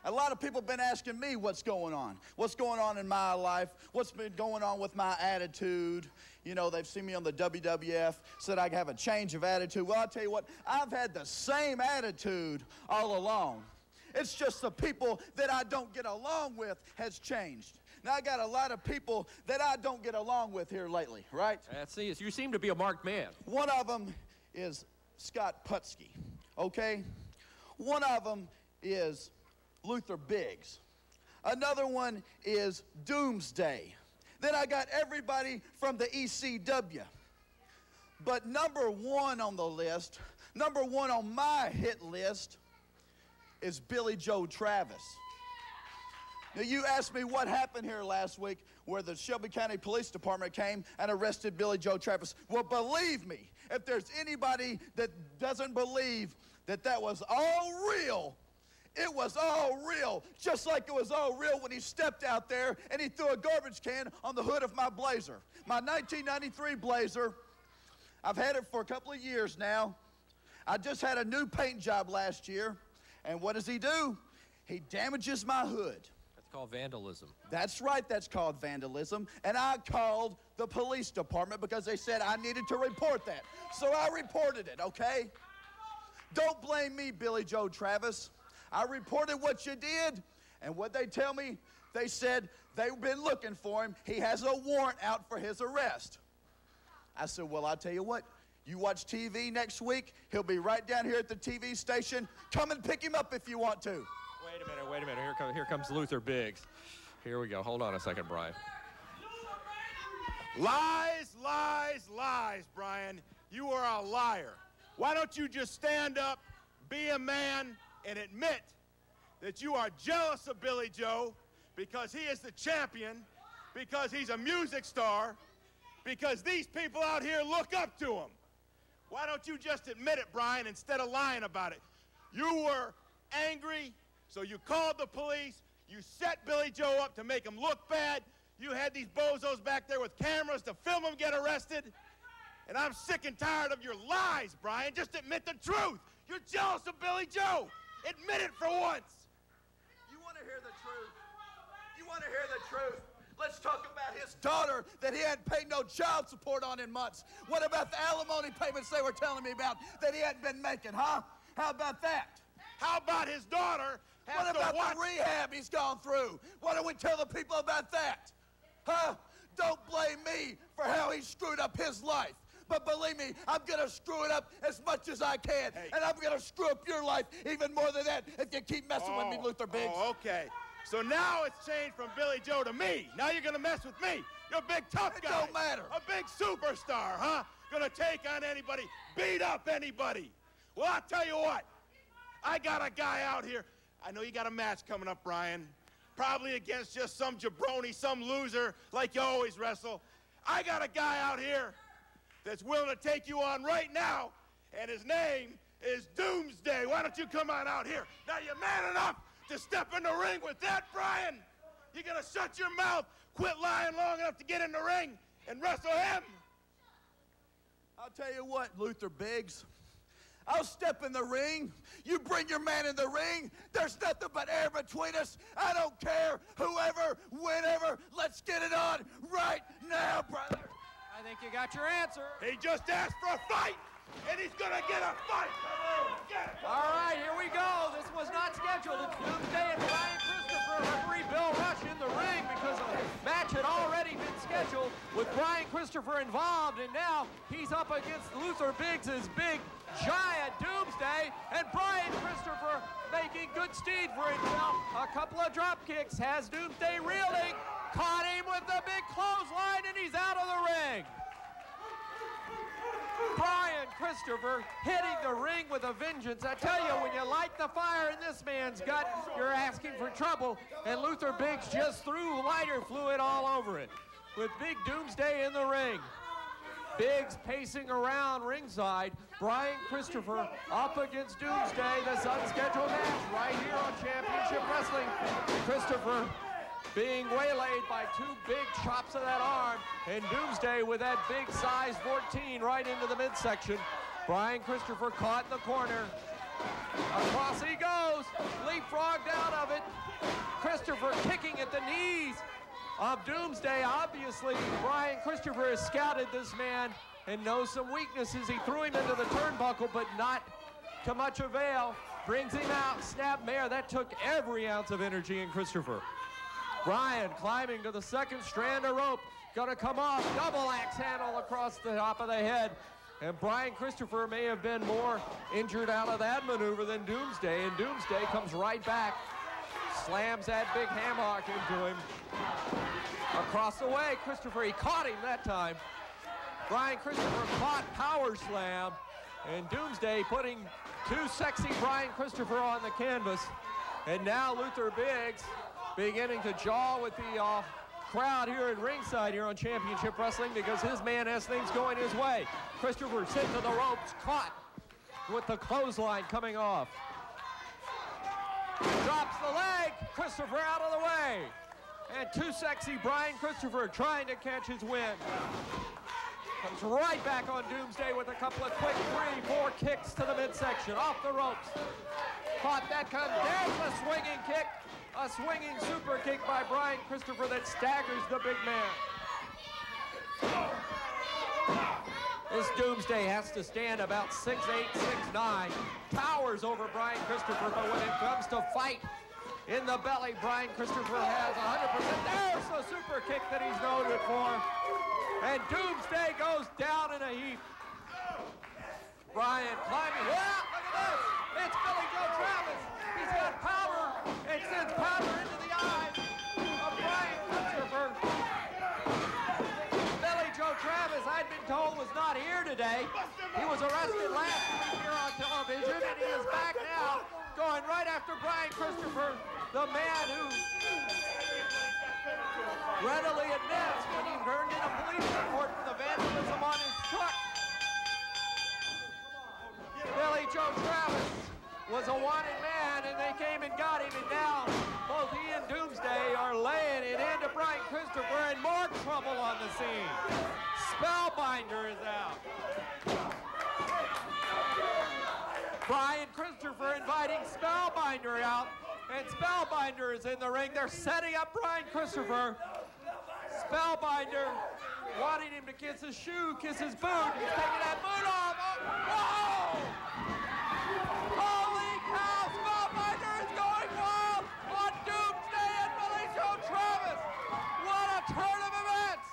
A lot of people have been asking me what's going on. What's going on in my life? What's been going on with my attitude? You know, they've seen me on the WWF, said I have a change of attitude. Well, I'll tell you what, I've had the same attitude all along. It's just the people that I don't get along with has changed. Now, I got a lot of people that I don't get along with here lately, right? You seem to be a marked man. One of them is Scott Putski, okay? One of them is Luther Biggs. Another one is Doomsday. Then I got everybody from the ECW. But number one on the list, number one on my hit list is Billy Joe Travis. Now, you asked me what happened here last week where the Shelby County Police Department came and arrested Billy Joe Travis. Well, believe me, if there's anybody that doesn't believe that that was all real, it was all real, just like it was all real when he stepped out there and he threw a garbage can on the hood of my Blazer. My 1993 Blazer. I've had it for a couple of years now. I just had a new paint job last year, and what does he do? He damages my hood. Called vandalism. That's right, that's called vandalism. And I called the police department because they said I needed to report that. So I reported it, okay? Don't blame me, Billy Joe Travis. I reported what you did, and what they tell me, they said they've been looking for him. He has a warrant out for his arrest. I said, well, I'll tell you what. You watch TV next week, he'll be right down here at the TV station. Come and pick him up if you want to. Wait a minute. Here comes Luther Biggs. Here we go. Hold on a second, Brian. Lies, lies, lies, Brian. You are a liar. Why don't you just stand up, be a man, and admit that you are jealous of Billy Joe because he is the champion, because he's a music star, because these people out here look up to him. Why don't you just admit it, Brian, instead of lying about it? You were angry, so you called the police, you set Billy Joe up to make him look bad, you had these bozos back there with cameras to film him get arrested, And I'm sick and tired of your lies, Brian. Just admit the truth. You're jealous of Billy Joe. Admit it for once. You want to hear the truth? You want to hear the truth? Let's talk about his daughter that he hadn't paid no child support on in months. What about the alimony payments they were telling me about that he hadn't been making, huh? How about that? How about his daughter has What to about watch... the rehab he's gone through? Why don't we tell the people about that? Huh? Don't blame me for how he screwed up his life. But believe me, I'm going to screw it up as much as I can. Hey. And I'm going to screw up your life even more than that if you keep messing with me, Luther Biggs. Oh, okay. So now it's changed from Billy Joe to me. Now you're going to mess with me. You're a big tough guy. It don't matter. A big superstar, huh? Going to take on anybody, beat up anybody. Well, I'll tell you what. I got a guy out here. I know you got a match coming up, Brian. Probably against just some jabroni, some loser like you always wrestle. I got a guy out here that's willing to take you on right now, and his name is Doomsday. Why don't you come on out here? Now, you're man enough to step in the ring with that, Brian? You're going to shut your mouth, quit lying long enough to get in the ring and wrestle him? I'll tell you what, Luther Biggs. I'll step in the ring. You bring your man in the ring. There's nothing but air between us. I don't care. Whoever, whenever, let's get it on right now, brother. I think you got your answer. He just asked for a fight, and he's going to get a fight. All right, here we go. This was not scheduled. It's Doomsday and Brian Christopher. Referee Bill Rush in the ring because a match had already been scheduled with Brian Christopher involved, and now he's up against Luther Biggs' big giant Doomsday, and Brian Christopher making good steed for himself. A couple of drop kicks, has Doomsday reeling, caught him with the big clothesline, and he's out of the ring. Brian Christopher hitting the ring with a vengeance. I tell you, when you light the fire in this man's gut, you're asking for trouble, and Luther Biggs just threw lighter fluid all over it with big Doomsday in the ring. Biggs pacing around ringside. Brian Christopher up against Doomsday, this unscheduled match right here on Championship Wrestling. Christopher being waylaid by two big chops of that arm, and Doomsday with that big size 14 right into the midsection. Brian Christopher caught in the corner. Across he goes, leapfrogged out of it. Christopher kicking at the knees of Doomsday. Obviously, Brian Christopher has scouted this man and knows some weaknesses. He threw him into the turnbuckle, but not to much avail. Brings him out, snap mare. That took every ounce of energy in Christopher. Brian climbing to the second strand of rope. Gonna come off, double axe handle across the top of the head. And Brian Christopher may have been more injured out of that maneuver than Doomsday, and Doomsday comes right back, slams that big hammock into him. Across the way, Christopher, he caught him that time. Brian Christopher caught power slam, and Doomsday putting too sexy Brian Christopher on the canvas. And now Luther Biggs beginning to jaw with the crowd here at ringside here on Championship Wrestling because his man has things going his way. Christopher sent to the ropes, caught with the clothesline coming off. Drops the leg, Christopher out of the way. And too sexy Brian Christopher trying to catch his wind. Comes right back on Doomsday with a couple of quick 3-4 kicks to the midsection, off the ropes. Caught that comes, there's a swinging kick. A swinging super kick by Brian Christopher that staggers the big man. This Doomsday has to stand about 6'8", 6'9", towers over Brian Christopher, but when it comes to fight in the belly, Brian Christopher has 100%. There's the super kick that he's noted for. And Doomsday goes down in a heap. Brian climbing, yeah, look at this. It's Billy Joe Travis. He's got power and sends powder into the eyes of Brian Christopher. Billy Joe Travis, I'd been told, was not here today. He was arrested last week here on television, and he is back now, going right after Brian Christopher, the man who readily admits when he turned in a police report for the vandalism on his truck. Billy Joe Travis was a wanted man, and they came and got him, and now both he and Doomsday are laying it into Brian Christopher, and more trouble on the scene. Spellbinder is out. Brian Christopher inviting Spellbinder out, and Spellbinder is in the ring. They're setting up Brian Christopher. Spellbinder wanting him to kiss his shoe, kiss his boot. He's taking that boot off. Oh, whoa! Holy cow! Spellbinder is going wild on Doomsday and Billy Joe Travis. What a turn of events!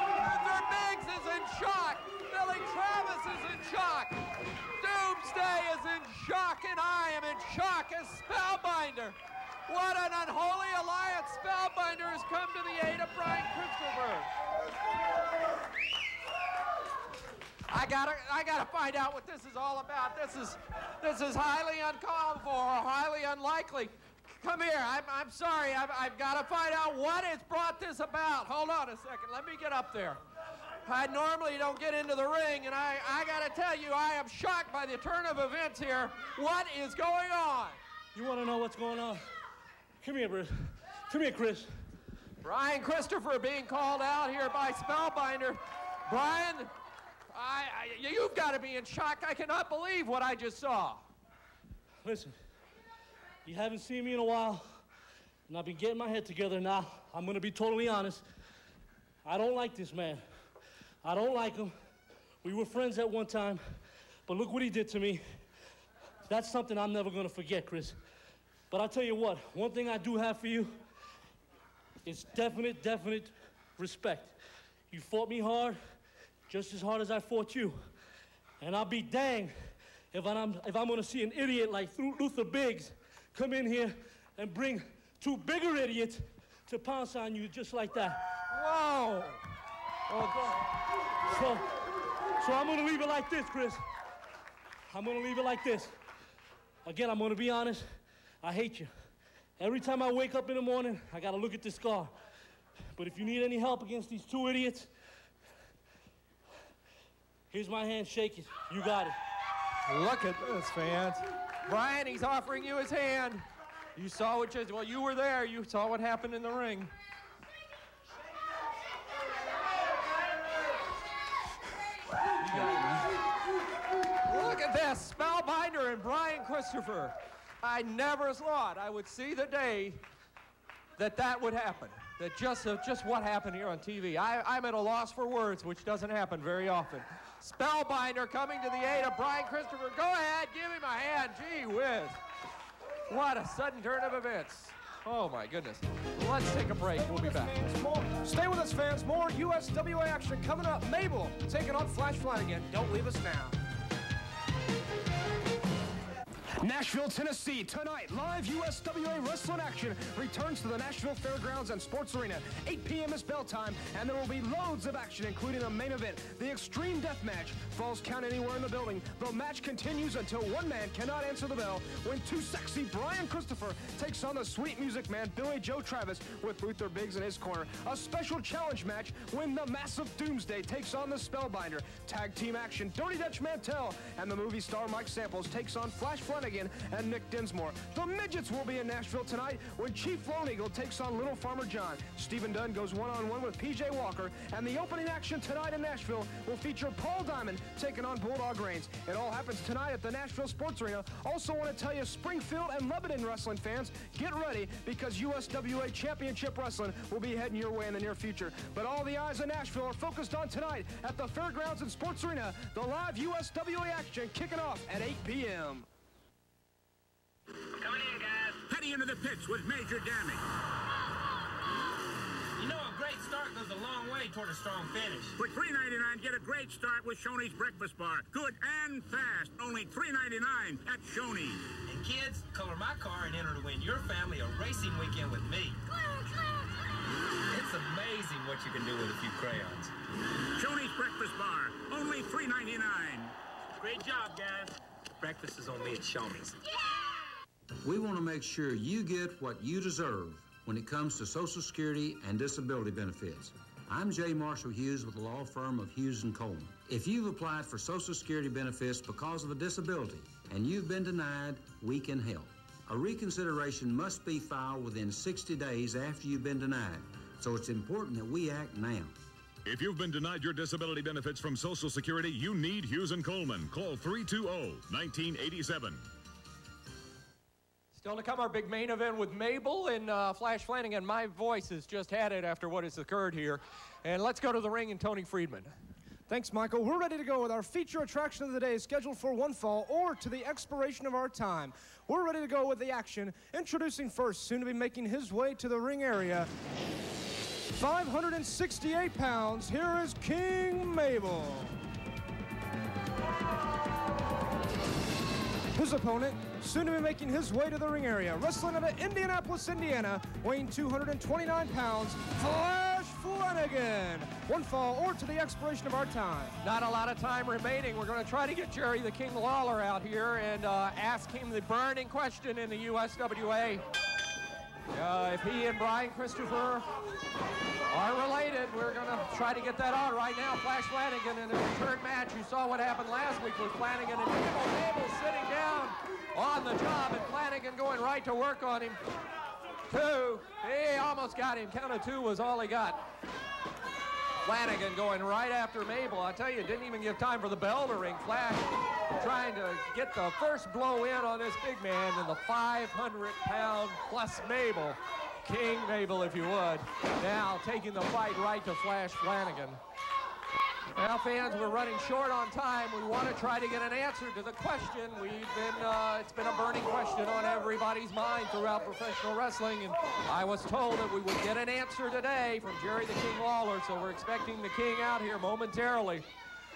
Luther Biggs is in shock. Billy Travis is in shock. Doomsday is in shock, and I am in shock as Spellbinder. What an unholy alliance. Spellbinder has come to the aid of Brian Christopher. I gotta find out what this is all about. This is highly uncalled for, highly unlikely. Come here, I'm sorry, I've got to find out what has brought this about. Hold on a second, let me get up there. I normally don't get into the ring, and I got to tell you, I am shocked by the turn of events here. What is going on? You want to know what's going on? Come here, Bruce. Come here, Chris. Brian Christopher being called out here by Spellbinder. Brian, you've got to be in shock. I cannot believe what I just saw. Listen, you haven't seen me in a while, and I've been getting my head together now. I'm going to be totally honest. I don't like this man. I don't like him. We were friends at one time, but look what he did to me. That's something I'm never going to forget, Chris. But I'll tell you what, one thing I do have for you is definite respect. You fought me hard, just as hard as I fought you. And I'll be danged if I'm gonna see an idiot like Luther Biggs come in here and bring two bigger idiots to pounce on you just like that. Whoa! So I'm gonna leave it like this, Chris. I'm gonna leave it like this. Again, I'm gonna be honest. I hate you. Every time I wake up in the morning, I gotta look at this scar. But if you need any help against these two idiots, here's my hand, shake it. You got it. Look at this, fans. Brian, he's offering you his hand. You saw what just, well, you were there. You saw what happened in the ring. Look at this, Spellbinder and Brian Christopher. I never thought I would see the day that would happen. That just what happened here on TV. I'm at a loss for words, which doesn't happen very often. Spellbinder coming to the aid of Brian Christopher. Go ahead, give him a hand. Gee whiz. What a sudden turn of events. Oh, my goodness. Let's take a break. We'll be back. Stay with us, fans. More USWA action coming up. Mabel taking on Flash Flanagan. Don't leave us now. Nashville, Tennessee, tonight, live USWA wrestling action returns to the Nashville Fairgrounds and Sports Arena. 8 p.m. is bell time, and there will be loads of action, including a main event. The Extreme Death Match. Falls count anywhere in the building. The match continues until one man cannot answer the bell when too sexy Brian Christopher takes on the sweet music man Billy Joe Travis with Luther Biggs in his corner. A special challenge match when the massive Doomsday takes on the Spellbinder. Tag team action. Dirty Dutch Mantel and the movie star Mike Samples takes on Flash Flanagan and Nick Dinsmore. The Midgets will be in Nashville tonight when Chief Lone Eagle takes on Little Farmer John. Stephen Dunn goes one-on-one with PJ Walker, and the opening action tonight in Nashville will feature Paul Diamond taking on Bulldog Reigns. It all happens tonight at the Nashville Sports Arena. Also want to tell you, Springfield and Lebanon wrestling fans, get ready because USWA Championship Wrestling will be heading your way in the near future. But all the eyes in Nashville are focused on tonight at the Fairgrounds and Sports Arena, the live USWA action kicking off at 8 p.m. Coming in, guys. Heading into the pits with major damage. You know, a great start goes a long way toward a strong finish. For $3.99, get a great start with Shoney's Breakfast Bar. Good and fast. Only $3.99 at Shoney's. And kids, color my car and enter to win your family a racing weekend with me. It's amazing what you can do with a few crayons. Shoney's Breakfast Bar. Only $3.99. Great job, guys. Breakfast is on me at Shoney's. We want to make sure you get what you deserve when it comes to Social Security and disability benefits. I'm J. Marshall Hughes with the law firm of Hughes & Coleman. If you've applied for Social Security benefits because of a disability and you've been denied, we can help. A reconsideration must be filed within 60 days after you've been denied. So it's important that we act now. If you've been denied your disability benefits from Social Security, you need Hughes & Coleman. Call 320-1987. Still to come, our big main event with Mabel and Flash Flanagan. My voice has just had it after what has occurred here. And let's go to the ring and Tony Friedman. Thanks, Michael. We're ready to go with our feature attraction of the day, scheduled for one fall or to the expiration of our time. We're ready to go with the action. Introducing first, soon to be making his way to the ring area, 568 pounds, here is King Mabel. His opponent, soon to be making his way to the ring area, wrestling out of Indianapolis, Indiana, weighing 229 pounds, Flash Flanagan. One fall or to the expiration of our time. Not a lot of time remaining. We're going to try to get Jerry the King Lawler out here and ask him the burning question in the USWA. If he and Brian Christopher are related, we're going to try to get that on right now. Flash Flanagan in a return match. You saw what happened last week with Flanagan and Mabel. Mabel sitting down on the job and Flanagan going right to work on him. 2. He almost got him. Count of 2 was all he got. Flanagan going right after Mabel. I tell you, didn't even give time for the bell to ring. Flash trying to get the first blow in on this big man and the 500-pound plus Mabel. King Mabel, if you would. Now taking the fight right to Flash Flanagan. Well, fans, we're running short on time. We want to try to get an answer to the question. It's been a burning question on everybody's mind throughout professional wrestling, and I was told that we would get an answer today from Jerry the King Lawler, so we're expecting the King out here momentarily.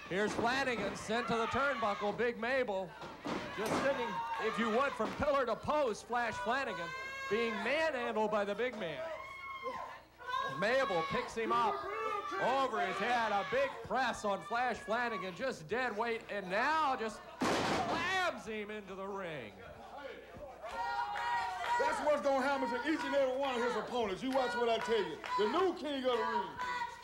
Here's Flanagan sent to the turnbuckle. Big Mabel just sitting, if you would, from pillar to post. Flash Flanagan being manhandled by the big man. Mabel picks him up over his head. A big press on Flash Flanagan, just dead weight, and now just slams him into the ring. That's what's going to happen to each and every one of his opponents. You watch what I tell you. The new king of the ring.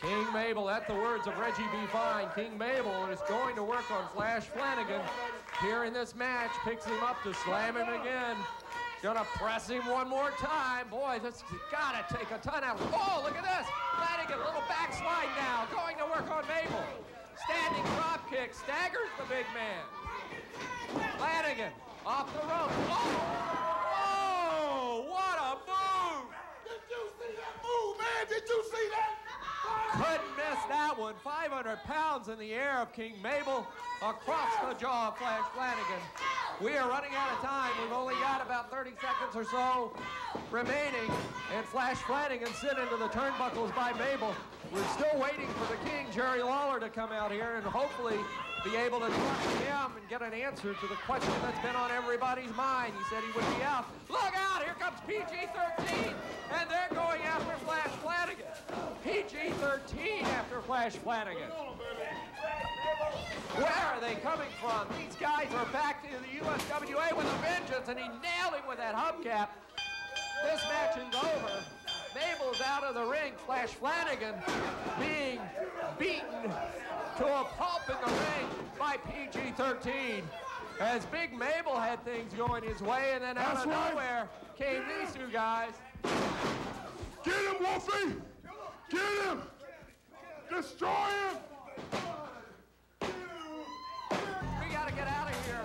King Mabel, that's the words of Reggie B. Fine. King Mabel is going to work on Flash Flanagan here in this match. Picks him up to slam him again. Gonna press him one more time. Boy, this has gotta take a ton out. Oh, look at this. Flanagan, a little backslide now. Going to work on Mabel. Standing drop kick, staggers the big man. Flanagan, off the rope. Oh, what a move. Did you see that move, man? Did you see that? Couldn't miss that one. 500 pounds in the air of King Mabel across the jaw of Flash Flanagan. We are running out of time. We've only got about 30 seconds or so remaining. And Flash Flanagan sent into the turnbuckles by Mabel. We're still waiting for the King, Jerry Lawler, to come out here and hopefully be able to talk to him and get an answer to the question that's been on everybody's mind. He said he would be out. Look out, here comes PG-13, and they're going after Flash Flanagan. PG-13 after Flash Flanagan. Where are they coming from? These guys are back to the USWA with a vengeance, and he nailed him with that hubcap. This match is over. Mabel's out of the ring. Flash Flanagan being beaten to a pulp in the ring by PG-13. As Big Mabel had things going his way, and then out of nowhere came these two guys. Get him, Wolfie! Get him! Destroy him! We gotta get out of here.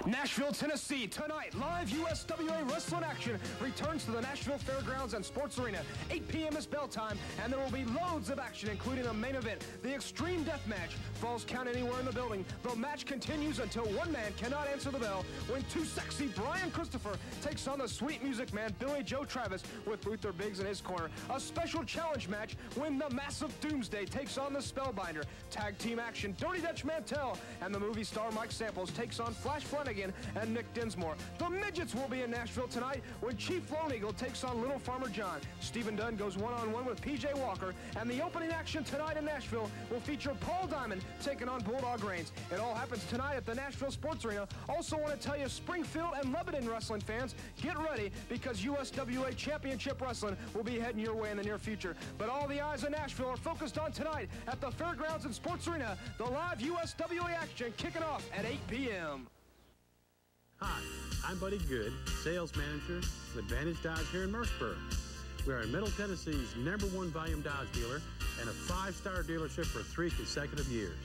Nashville, Tennessee, tonight, live USWA wrestling action returns to the Nashville Fairgrounds and Sports Arena. 8 p.m. is bell time, and there will be loads of action, including a main event. The Extreme Death Match. Falls count anywhere in the building. The match continues until one man cannot answer the bell when Too Sexy Brian Christopher takes on the Sweet Music Man Billy Joe Travis with Luther Biggs in his corner. A special challenge match when the Massive Doomsday takes on the Spellbinder. Tag team action. Dirty Dutch Mantel and the movie star Mike Samples takes on Flash Flanagan and Nick Dinsmore. The Midgets will be in Nashville tonight when Chief Lone Eagle takes on Little Farmer John. Stephen Dunn goes one-on-one with PJ Walker, and the opening action tonight in Nashville will feature Paul Diamond taking on Bulldog Reigns. It all happens tonight at the Nashville Sports Arena. Also want to tell you, Springfield and Lebanon wrestling fans, get ready because USWA Championship Wrestling will be heading your way in the near future. But all the eyes in Nashville are focused on tonight at the Fairgrounds and Sports Arena, the live USWA action kicking off at 8 p.m. Hi, I'm Buddy Good, sales manager with Advantage Dodge here in Murfreesboro. We are Middle Tennessee's #1 volume Dodge dealer and a 5-star dealership for 3 consecutive years.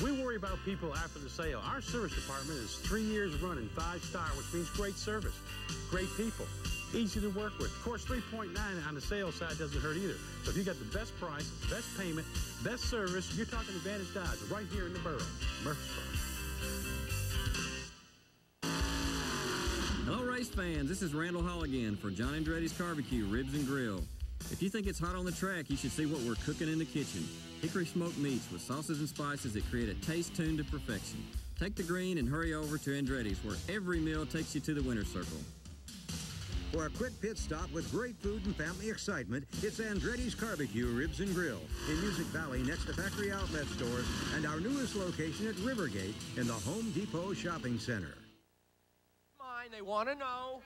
We worry about people after the sale. Our service department is 3 years running 5-star, which means great service, great people, easy to work with. Of course, 3.9 on the sales side doesn't hurt either. So if you got the best price, best payment, best service, you're talking Advantage Dodge right here in the borough, Murfreesboro. Hello, race fans. This is Randall Hall again for John Andretti's Barbecue Ribs and Grill. If you think it's hot on the track, you should see what we're cooking in the kitchen. Hickory smoked meats with sauces and spices that create a taste tuned to perfection. Take the green and hurry over to Andretti's, where every meal takes you to the winner's circle. For a quick pit stop with great food and family excitement, it's Andretti's Barbecue Ribs and Grill in Music Valley next to Factory Outlet Stores and our newest location at Rivergate in the Home Depot Shopping Center. They want to know,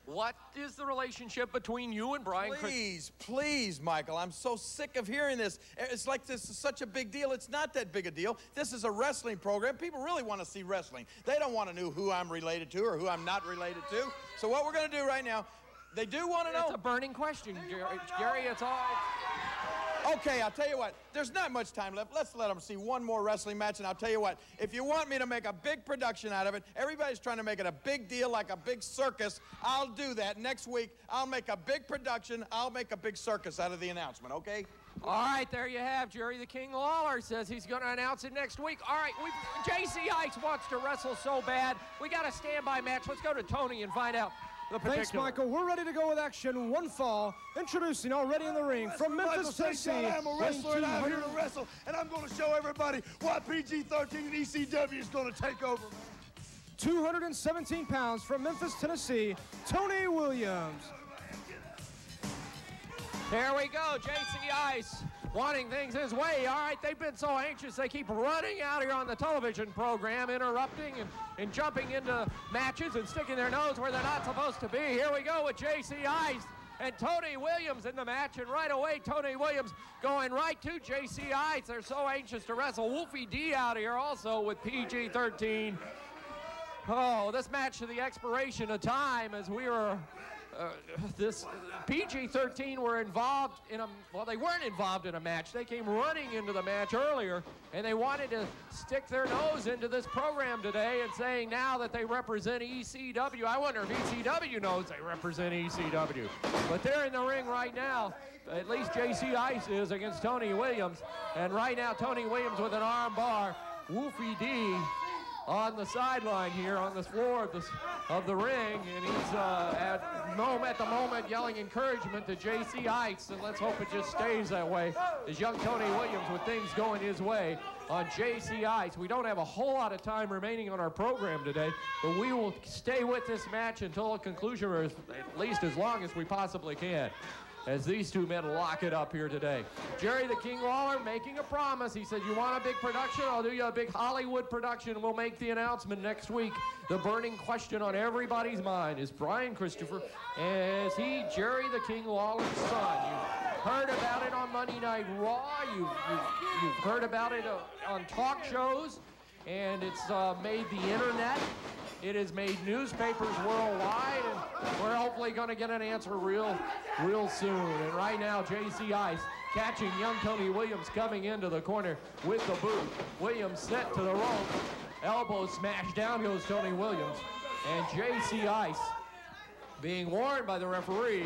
what is the relationship between you and Brian? Please, Michael. I'm so sick of hearing this. It's like this is such a big deal. It's not that big a deal. This is a wrestling program. People really want to see wrestling. They don't want to know who I'm related to or who I'm not related to. So what we're going to do right now, they do want to know. It's a burning question, Jerry. It's all... Okay, I'll tell you what. There's not much time left. Let's let them see one more wrestling match, and I'll tell you what. If you want me to make a big production out of it, everybody's trying to make it a big deal, like a big circus. I'll do that next week. I'll make a big production. I'll make a big circus out of the announcement, okay? All right, there you have Jerry the King Lawler says he's going to announce it next week. All right, J.C. Ice wants to wrestle so bad. We got a standby match. Let's go to Tony and find out. Thanks, Michael. We're ready to go with action. One fall. Introducing already in the ring from Memphis, Tennessee. I'm a wrestler and I'm here to wrestle, and I'm going to show everybody why PG-13 and ECW is going to take over. 217 pounds from Memphis, Tennessee, Tony Williams. There we go, J.C. Ice wanting things his way. All right, they've been so anxious, they keep running out here on the television program, interrupting and jumping into matches and sticking their nose where they're not supposed to be. Here we go with J.C. Ice and Tony Williams in the match, and right away, Tony Williams going right to J.C. Ice. They're so anxious to wrestle. Wolfie D out here also with PG-13. Oh, this match to the expiration of time as we were... this PG-13 were involved in well, they weren't involved in a match. They came running into the match earlier, and they wanted to stick their nose into this program today and saying now that they represent ECW. I wonder if ECW knows they represent ECW. But they're in the ring right now. At least J.C. Ice is against Tony Williams. And right now, Tony Williams with an arm bar. Wolfie D on the sideline here on the floor of the ring, and he's at the moment yelling encouragement to J.C. Ice, and let's hope it just stays that way as young Tony Williams with things going his way on J.C. Ice. We don't have a whole lot of time remaining on our program today, but we will stay with this match until a conclusion, or at least as long as we possibly can, as these two men lock it up here today. Jerry the King Lawler making a promise. He said, you want a big production? I'll do you a big Hollywood production. We'll make the announcement next week. The burning question on everybody's mind is Brian Christopher. Is he Jerry the King Lawler's son? You've heard about it on Monday Night Raw. You've heard about it on talk shows. And it's made the internet. It has made newspapers worldwide, and we're hopefully going to get an answer real soon. And right now, J.C. Ice catching young Tony Williams coming into the corner with the boot. Williams sent to the rope. Elbow smash. Down goes Tony Williams. And J.C. Ice, being warned by the referee,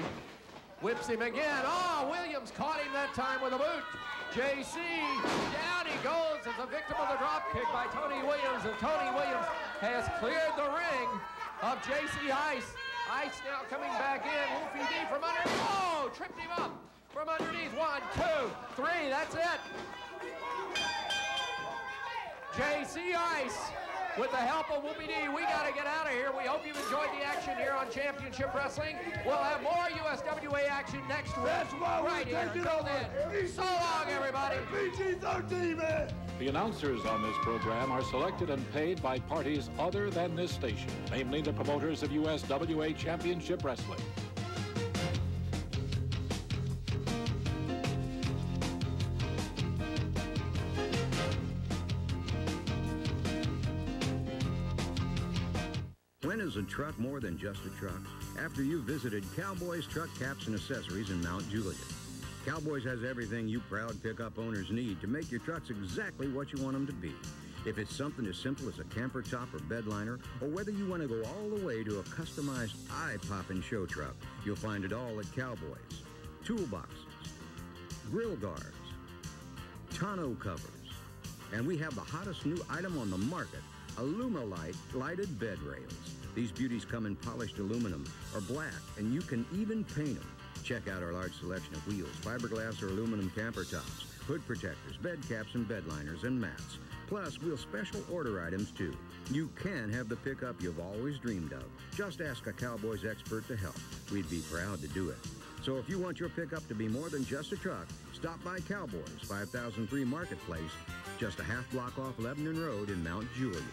whips him again. Oh, Williams caught him that time with a boot. J.C. down he goes as a victim of the drop kick by Tony Williams, and Tony Williams has cleared the ring of J.C. Ice. Ice now coming back in. Wolfie D from underneath. Oh, tripped him up from underneath. 1, 2, 3. That's it. J.C. Ice with the help of Wolfie D. We got to get out of here. We hope you've enjoyed the action here on Championship Wrestling. We'll have more USWA action next week. That's why right here. Until then, so long, everybody. PG-13, man. The announcers on this program are selected and paid by parties other than this station, namely the promoters of USWA Championship Wrestling. When is a truck more than just a truck? After you've visited Cowboys Truck Caps and Accessories in Mount Juliet. Cowboys has everything you proud pickup owners need to make your trucks exactly what you want them to be. If it's something as simple as a camper top or bed liner, or whether you want to go all the way to a customized eye-popping show truck, you'll find it all at Cowboys. Toolboxes, grill guards, tonneau covers, and we have the hottest new item on the market, Alumilite lighted bed rails. These beauties come in polished aluminum or black, and you can even paint them. Check out our large selection of wheels, fiberglass or aluminum camper tops, hood protectors, bed caps and bed liners, and mats. Plus, we'll special order items too. You can have the pickup you've always dreamed of. Just ask a Cowboys expert to help. We'd be proud to do it. So if you want your pickup to be more than just a truck, stop by Cowboys, 5003 Marketplace, just a half block off Lebanon Road in Mount Juliet.